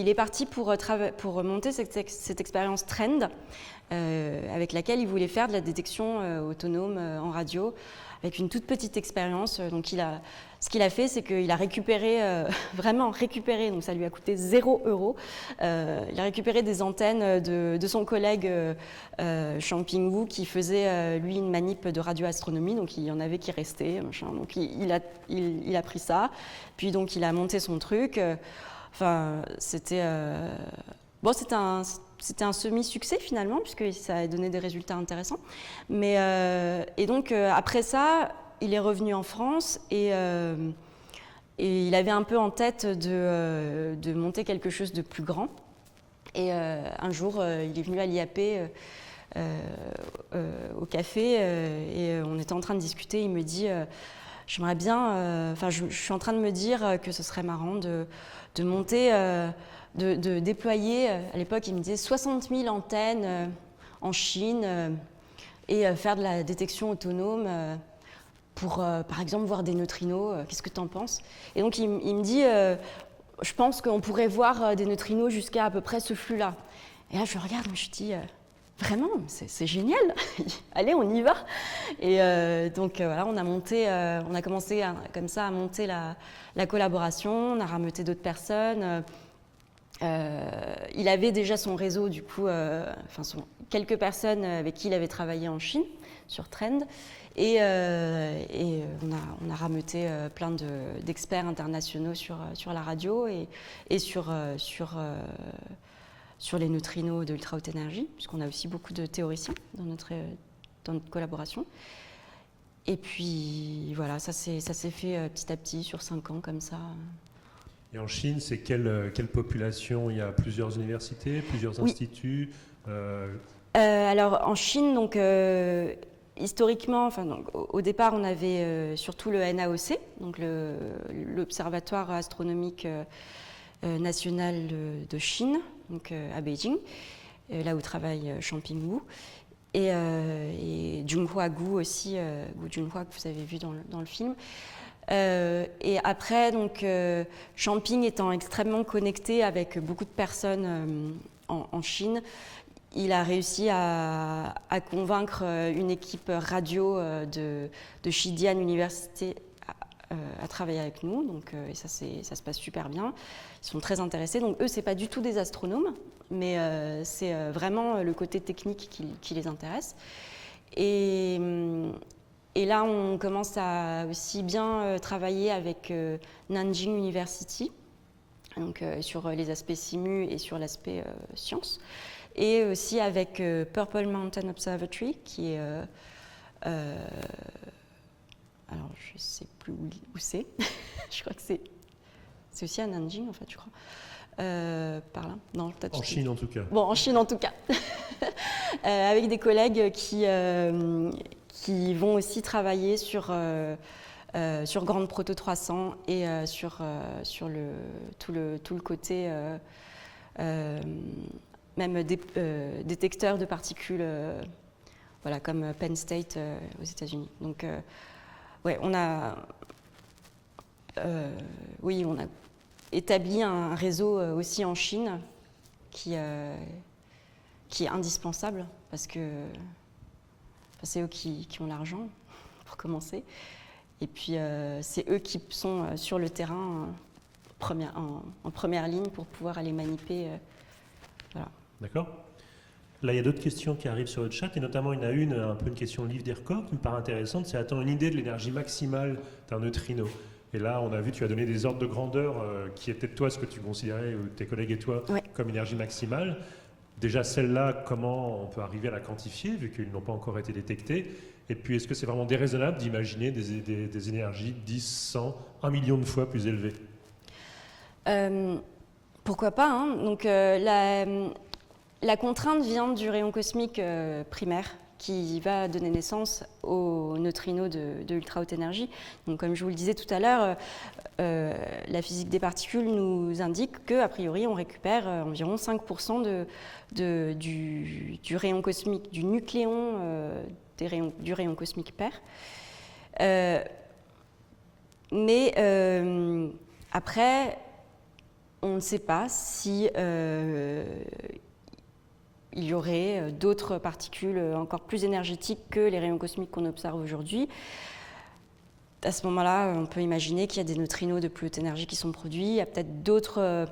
est parti pour monter cette expérience Trend, avec laquelle il voulait faire de la détection autonome en radio, avec une toute petite expérience. Donc ce qu'il a fait, c'est qu'il a vraiment récupéré, donc ça lui a coûté 0 €. Il a récupéré des antennes de son collègue Champing Wu qui faisait lui une manip de radioastronomie, donc il y en avait qui restaient, machin. Donc il a pris ça, puis donc il a monté son truc. C'était un semi-succès finalement, puisque ça a donné des résultats intéressants. Et donc après ça, il est revenu en France et il avait un peu en tête de monter quelque chose de plus grand. Et un jour, il est venu à l'IAP au café et on était en train de discuter. Il me dit j'aimerais bien, je suis en train de me dire que ce serait marrant de monter, de déployer, à l'époque il me disait 60 000 antennes en Chine et faire de la détection autonome pour par exemple voir des neutrinos, qu'est-ce que tu en penses? Et donc il me dit je pense qu'on pourrait voir des neutrinos jusqu'à à peu près ce flux-là. Et là je regarde, je dis vraiment, c'est génial, allez on y va. Et donc voilà, on a commencé comme ça à monter la collaboration, on a rameuté d'autres personnes. Il avait déjà son réseau, du coup, quelques personnes avec qui il avait travaillé en Chine sur Trend, et on a rameuté plein d'experts internationaux sur la radio et sur les neutrinos de ultra haute énergie, puisqu'on a aussi beaucoup de théoriciens dans notre collaboration. Et puis voilà, ça s'est fait petit à petit sur 5 ans comme ça. Et en Chine, c'est quelle population? Il y a plusieurs universités, plusieurs instituts Alors en Chine, donc, historiquement, au départ, on avait surtout le NAOC, donc l'Observatoire astronomique national de Chine, donc à Beijing, là où travaille Champing Wu, et Junhua Gu aussi, Gu Junhua que vous avez vu dans le film. Et après, donc, Champing étant extrêmement connecté avec beaucoup de personnes en Chine, il a réussi à convaincre une équipe radio de Xidian Université à travailler avec nous. Donc, et ça se passe super bien. Ils sont très intéressés. Donc, eux, ce n'est pas du tout des astronomes, mais c'est vraiment le côté technique qui les intéresse. Et là, on commence à aussi bien travailler avec Nanjing University, donc, sur les aspects simu et sur l'aspect science, et aussi avec Purple Mountain Observatory, qui est... alors, je ne sais plus où c'est. Je crois que c'est aussi à Nanjing, en fait, je crois. Par là. Non, peut-être. En Chine, en tout cas. Bon, en Chine, en tout cas. Avec des collègues qui vont aussi travailler sur Grande Proto 300 et sur tout le côté même détecteurs de particules, voilà, comme Penn State aux États-Unis. Donc, ouais, on a établi un réseau aussi en Chine qui est indispensable parce que c'est eux qui ont l'argent pour commencer. Et puis c'est eux qui sont sur le terrain en première ligne pour pouvoir aller manipuler. Voilà. D'accord. Là, il y a d'autres questions qui arrivent sur le chat, et notamment il y en a un peu une question de Liv Derkor qui me paraît intéressante, c'est attends une idée de l'énergie maximale d'un neutrino. Et là, on a vu, tu as donné des ordres de grandeur qui étaient toi ce que tu considérais, ou tes collègues et toi, comme énergie maximale. Déjà, celle-là, comment on peut arriver à la quantifier, vu qu'ils n'ont pas encore été détectés? Et puis, est-ce que c'est vraiment déraisonnable d'imaginer des énergies 10, 100, 1 million de fois plus élevées? Pourquoi pas, hein. Donc, la contrainte vient du rayon cosmique primaire, qui va donner naissance aux neutrinos de ultra haute énergie. Donc, comme je vous le disais tout à l'heure, la physique des particules nous indique qu'a priori, on récupère environ 5% du rayon cosmique, du nucléon du rayon cosmique pair. Mais après, on ne sait pas si il y aurait d'autres particules encore plus énergétiques que les rayons cosmiques qu'on observe aujourd'hui. À ce moment-là, on peut imaginer qu'il y a des neutrinos de plus haute énergie qui sont produits. Il y a peut-être d'autres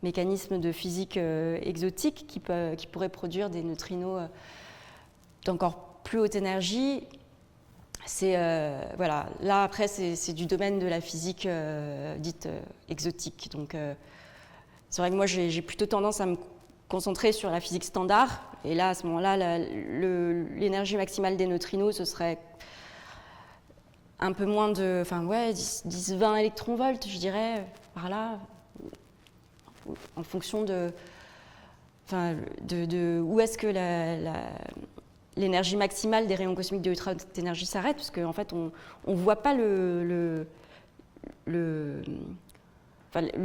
mécanismes de physique exotiques qui pourraient produire des neutrinos d'encore plus haute énergie. Voilà. Là, après, c'est du domaine de la physique dite exotique. Donc, c'est vrai que moi, j'ai plutôt tendance à me concentrer sur la physique standard. Et là, à ce moment-là, l'énergie maximale des neutrinos, ce serait un peu moins de 10-20 électronvolts, je dirais, par là, en fonction de où est-ce que l'énergie maximale des rayons cosmiques de ultra haute énergie s'arrête, parce qu'en fait, on ne voit pas le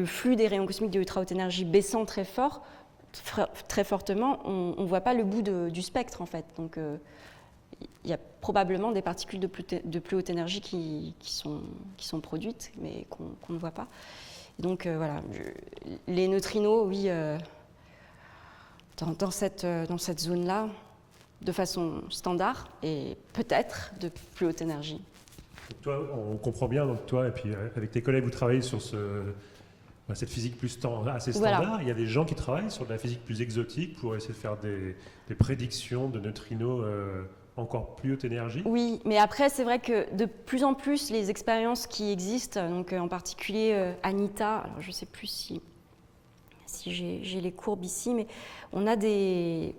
flux des rayons cosmiques de ultra haute énergie baissant très fortement, on ne voit pas le bout du spectre, en fait. Donc, il y a probablement des particules de plus haute énergie qui sont produites, mais qu'on ne voit pas. Et donc, voilà, les neutrinos, oui, dans cette zone-là, de façon standard et peut-être de plus haute énergie. Donc toi, on comprend bien, donc toi et puis avec tes collègues, vous travaillez sur cette physique assez standard. Voilà. Il y a des gens qui travaillent sur de la physique plus exotique pour essayer de faire des prédictions de neutrinos encore plus haute énergie. Oui, mais après, c'est vrai que de plus en plus, les expériences qui existent, donc en particulier Anita, alors je ne sais plus si j'ai les courbes ici, mais on a des...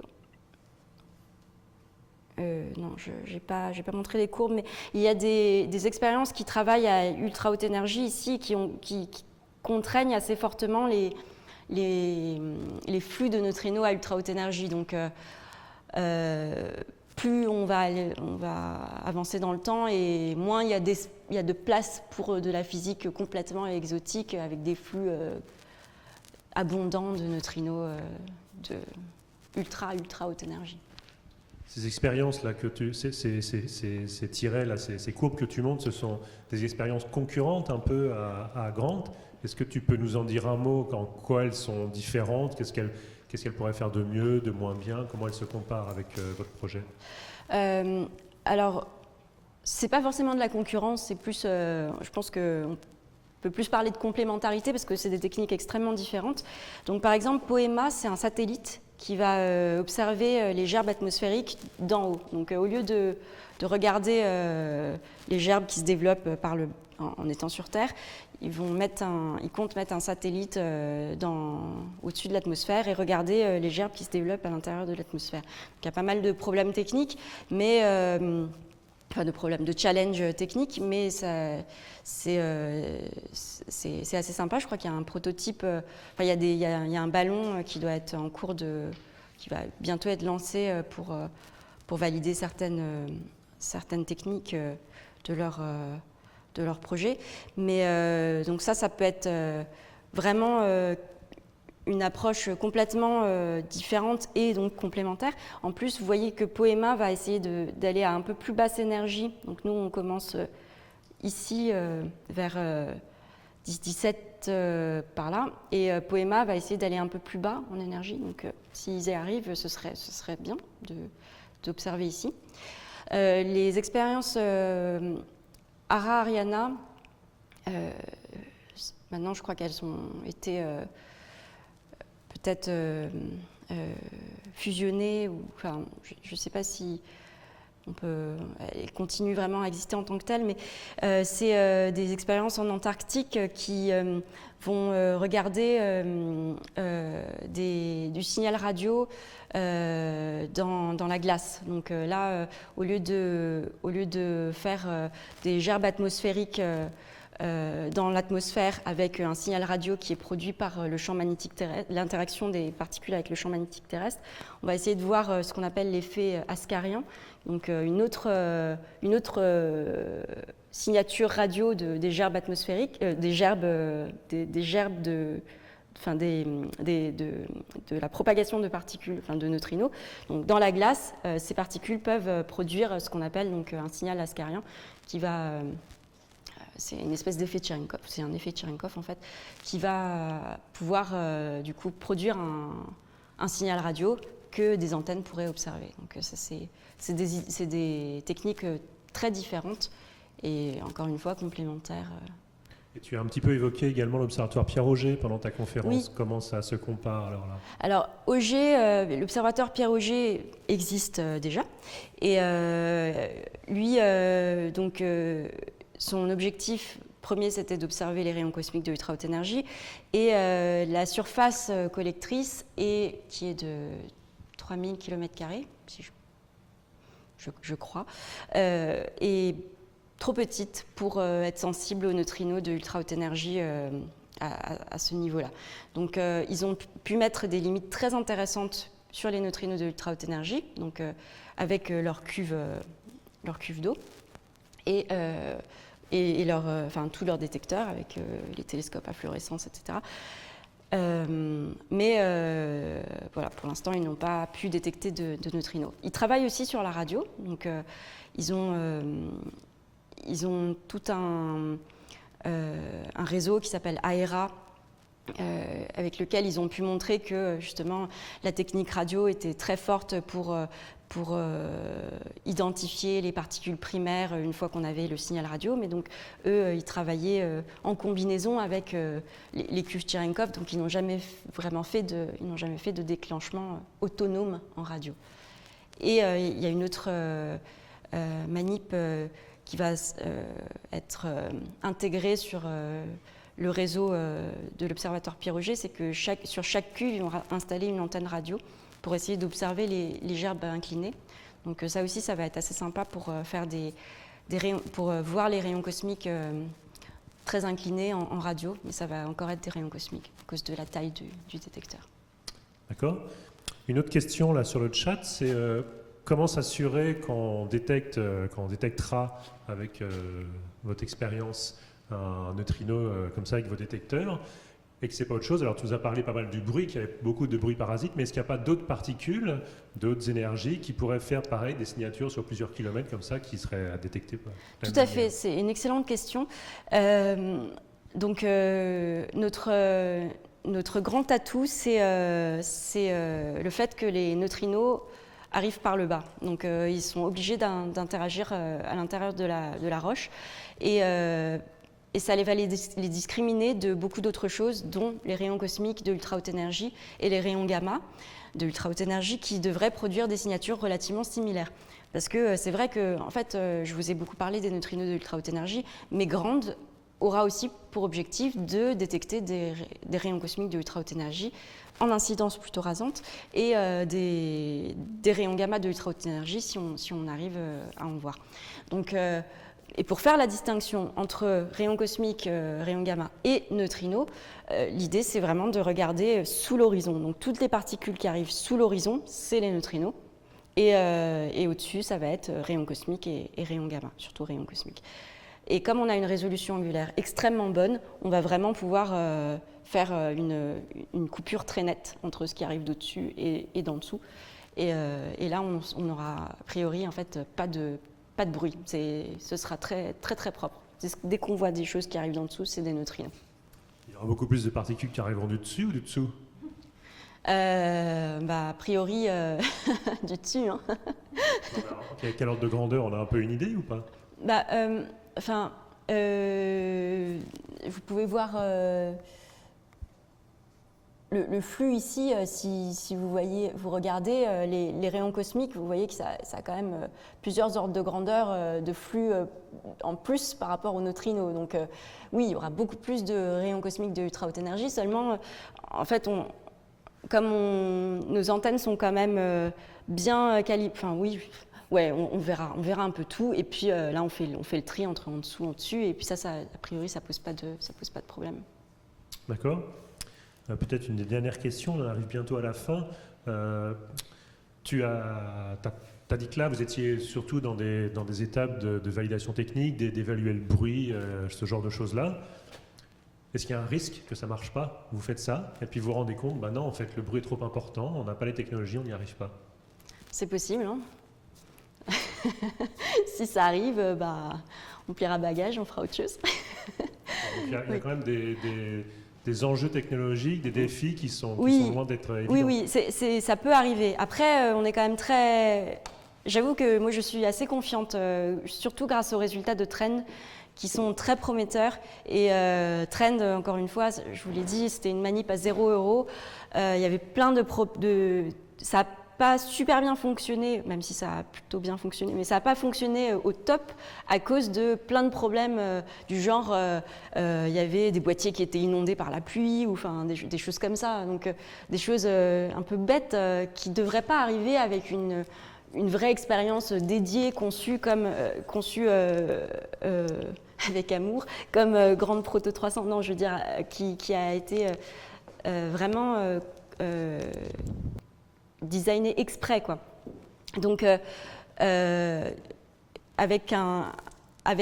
non, je n'ai pas montré les courbes, mais il y a des expériences qui travaillent à ultra haute énergie ici, qui contraignent assez fortement les flux de neutrinos à ultra haute énergie. Donc, plus on va avancer dans le temps et moins il y a de place pour de la physique complètement exotique avec des flux abondants de neutrinos de ultra haute énergie. Ces expériences-là, ces tirets-là, ces courbes que tu montres, ce sont des expériences concurrentes un peu à Grant. Est-ce que tu peux nous en dire un mot, en quoi elles sont différentes, qu'est-ce qu'elles pourraient faire de mieux, de moins bien, comment elles se comparent avec votre projet? Alors, c'est pas forcément de la concurrence, c'est plus, je pense qu'on peut plus parler de complémentarité parce que c'est des techniques extrêmement différentes. Donc par exemple, POEMA, c'est un satellite qui va observer les gerbes atmosphériques d'en haut. Donc au lieu de regarder les gerbes qui se développent en étant sur Terre, ils comptent mettre un satellite au-dessus de l'atmosphère et regarder les gerbes qui se développent à l'intérieur de l'atmosphère. Donc il y a pas mal de problèmes techniques, mais enfin de problème, de challenge technique, mais c'est assez sympa. Je crois qu'il y a un prototype, il y a un ballon qui doit être en cours qui va bientôt être lancé pour valider certaines techniques de leur projet. Mais donc ça peut être vraiment une approche complètement différente et donc complémentaire. En plus, vous voyez que Poema va essayer d'aller à un peu plus basse énergie. Donc nous, on commence ici vers 17 par là, et Poema va essayer d'aller un peu plus bas en énergie. Donc s'ils y arrivent, ce serait bien d'observer ici. Les expériences Ara Ariana, maintenant je crois qu'elles ont été peut-être fusionnées, ou enfin je ne sais pas si elles continuent vraiment à exister en tant que telles, mais c'est des expériences en Antarctique qui vont regarder du signal radio dans la glace. Donc là, au lieu de faire des gerbes atmosphériques dans l'atmosphère avec un signal radio qui est produit par le champ magnétique terrestre, l'interaction des particules avec le champ magnétique terrestre, on va essayer de voir ce qu'on appelle l'effet ascarien, donc une autre signature radio des gerbes atmosphériques, de la propagation de particules, enfin de neutrinos. Donc dans la glace, ces particules peuvent produire ce qu'on appelle donc un signal ascarien qui va c'est une espèce d'effet de Cherenkov, c'est un effet de Cherenkov en fait, qui va pouvoir du coup produire un signal radio que des antennes pourraient observer. Donc ça, c'est des techniques très différentes et encore une fois complémentaires. Et tu as un petit peu évoqué également l'observatoire Pierre-Auger pendant ta conférence. Oui. Comment ça se compare alors là? Alors Auger, l'observatoire Pierre-Auger existe déjà, et lui donc son objectif premier, c'était d'observer les rayons cosmiques de ultra haute énergie, et la surface collectrice, qui est de 3000 km², si je crois, est trop petite pour être sensible aux neutrinos de ultra haute énergie à ce niveau-là. Donc ils ont pu mettre des limites très intéressantes sur les neutrinos de ultra haute énergie, donc avec leur cuve d'eau, et tous leurs détecteurs avec les télescopes à fluorescence, etc. Mais voilà, pour l'instant, ils n'ont pas pu détecter de neutrinos. Ils travaillent aussi sur la radio, donc ils ont tout un réseau qui s'appelle AERA, avec lequel ils ont pu montrer que justement la technique radio était très forte pour identifier les particules primaires une fois qu'on avait le signal radio, mais donc eux, ils travaillaient en combinaison avec les cuves Cherenkov, donc ils n'ont jamais fait de déclenchement autonome en radio. Et il y a une autre manip qui va être intégrée sur le réseau de l'observatoire Pierre-Auger, c'est que sur chaque cuve, ils vont installer une antenne radio pour essayer d'observer les gerbes inclinées. Donc ça aussi, ça va être assez sympa pour faire pour voir les rayons cosmiques très inclinés en radio, mais ça va encore être des rayons cosmiques à cause de la taille du détecteur. D'accord. Une autre question là sur le chat, c'est comment s'assurer qu'on détectera avec votre expérience un neutrino comme ça avec vos détecteurs, et que c'est pas autre chose. Alors tu nous as parlé pas mal du bruit, qu'il y avait beaucoup de bruit parasite, mais est-ce qu'il n'y a pas d'autres particules, d'autres énergies qui pourraient faire pareil, des signatures sur plusieurs kilomètres comme ça, qui seraient à détecter? Tout à fait, c'est une excellente question. Donc notre grand atout, c'est le fait que les neutrinos arrivent par le bas. Donc ils sont obligés d'interagir à l'intérieur de la roche, et ça va les discriminer de beaucoup d'autres choses, dont les rayons cosmiques de ultra haute énergie et les rayons gamma de ultra haute énergie, qui devraient produire des signatures relativement similaires. Parce que c'est vrai que, en fait, je vous ai beaucoup parlé des neutrinos de ultra haute énergie, mais grandes aura aussi pour objectif de détecter des rayons cosmiques de ultra haute énergie en incidence plutôt rasante et des rayons gamma de ultra haute énergie si on arrive à en voir. Donc, et pour faire la distinction entre rayons cosmiques, rayons gamma et neutrinos, l'idée c'est vraiment de regarder sous l'horizon. Donc toutes les particules qui arrivent sous l'horizon, c'est les neutrinos. Et au-dessus, ça va être rayons cosmiques et rayons gamma, surtout rayons cosmiques. Et comme on a une résolution angulaire extrêmement bonne, on va vraiment pouvoir faire une coupure très nette entre ce qui arrive d'au-dessus et d'en dessous. Et là, on aura a priori en fait pas de bruit. Ce sera très très très propre. Dès qu'on voit des choses qui arrivent d'en dessous, c'est des neutrinos. Il y aura beaucoup plus de particules qui arriveront du dessus ou du dessous? A priori, du dessus. Hein. Quel ordre de grandeur? On a un peu une idée ou pas? Vous pouvez voir le flux ici, si vous regardez les rayons cosmiques, vous voyez que ça a quand même plusieurs ordres de grandeur de flux en plus par rapport aux neutrinos. Donc oui, il y aura beaucoup plus de rayons cosmiques de ultra haute énergie, seulement en fait, nos antennes sont quand même bien calibrées, enfin oui, ouais, on verra un peu tout, et puis là on fait le tri entre en dessous, en dessus, et puis ça a priori ça pose pas de problème. D'accord. Peut-être une des dernières questions, on arrive bientôt à la fin. Tu as dit que là vous étiez surtout dans des étapes de validation technique, d'évaluer le bruit, ce genre de choses-là. Est-ce qu'il y a un risque que ça ne marche pas? Vous faites ça, et puis vous vous rendez compte, bah non, en fait, le bruit est trop important, on n'a pas les technologies, on n'y arrive pas. C'est possible, hein. Si ça arrive, on pliera bagage, on fera autre chose. Il y a quand même des enjeux technologiques, des défis qui sont loin d'être évidents. Oui, ça peut arriver. Après, on est quand même très... J'avoue que moi, je suis assez confiante, surtout grâce aux résultats de Trend, qui sont très prometteurs. Et Trend, encore une fois, je vous l'ai dit, c'était une manip à 0 €. Il y avait plein ça n'a pas super bien fonctionné, même si ça a plutôt bien fonctionné, mais ça n'a pas fonctionné au top à cause de plein de problèmes du genre, il y avait des boîtiers qui étaient inondés par la pluie, ou enfin des choses comme ça. Donc des choses un peu bêtes qui ne devraient pas arriver avec une vraie expérience dédiée, conçue avec amour, comme Grande Proto 300, non, je veux dire, qui a été vraiment designé exprès, quoi. Donc, avec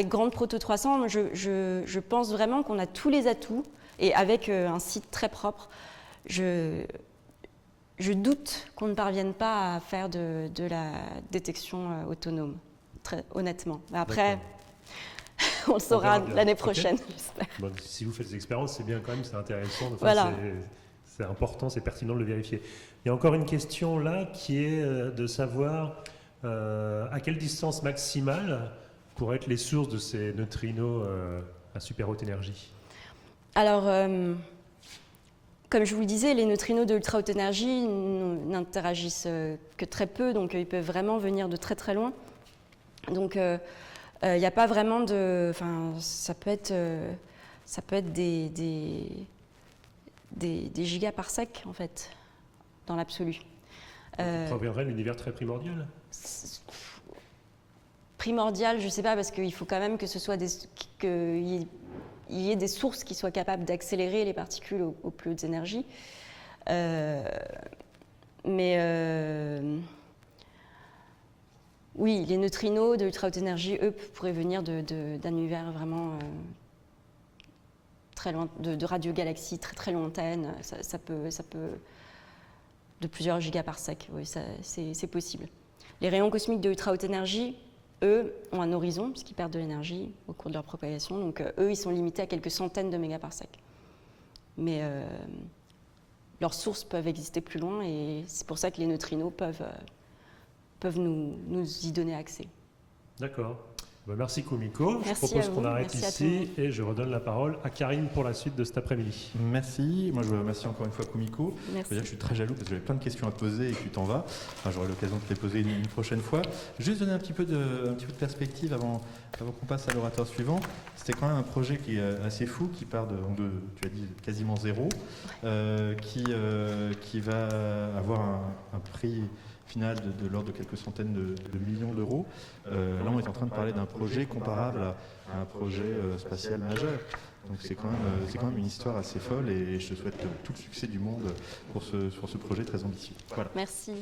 Grande Proto 300, je pense vraiment qu'on a tous les atouts, et avec un site très propre, je doute qu'on ne parvienne pas à faire de la détection autonome, très honnêtement. Mais après, on le saura l'année prochaine, j'espère. Bon, si vous faites des expériences, c'est bien quand même, c'est intéressant. Enfin, voilà. C'est important, c'est pertinent de le vérifier. Il y a encore une question là qui est de savoir à quelle distance maximale pourraient être les sources de ces neutrinos à super haute énergie? Alors, comme je vous le disais, les neutrinos de ultra haute énergie n'interagissent que très peu, donc ils peuvent vraiment venir de très très loin. Donc, il n'y a pas vraiment de... Enfin, ça peut être des gigaparsecs, en fait, dans l'absolu. Ça reviendrait à l'univers très primordial? Primordial, je ne sais pas, parce qu'il faut quand même que ce soit qu'il y ait des sources qui soient capables d'accélérer les particules aux plus hautes énergies. Oui, les neutrinos de ultra haute énergie, eux, pourraient venir d'un univers vraiment très loin, de radiogalaxies très très lointaines. Ça peut de plusieurs gigaparsecs, oui, c'est possible. Les rayons cosmiques de ultra haute énergie, eux, ont un horizon, puisqu'ils perdent de l'énergie au cours de leur propagation. Donc, eux, ils sont limités à quelques centaines de mégaparsecs. Mais leurs sources peuvent exister plus loin, et c'est pour ça que les neutrinos peuvent nous y donner accès. D'accord. Merci Kumiko. Merci Je propose à qu'on vous. arrête Merci à tout le ici et je redonne la parole à Karine pour la suite de cet après-midi. Merci. Moi, je remercie encore une fois Kumiko. Je veux Merci. dire que je suis très jaloux parce que j'avais plein de questions à poser et que tu t'en vas. Enfin, j'aurai l'occasion de te les poser une prochaine fois. Juste donner un petit peu de perspective avant qu'on passe à l'orateur suivant. C'était quand même un projet qui est assez fou, qui part de tu as dit, quasiment zéro, qui va avoir un prix final de l'ordre de quelques centaines de millions d'euros. Là, on est en train de parler d'un projet comparable à un projet spatial majeur. Donc c'est quand même une histoire assez folle et je te souhaite tout le succès du monde pour ce projet très ambitieux. Voilà. Merci.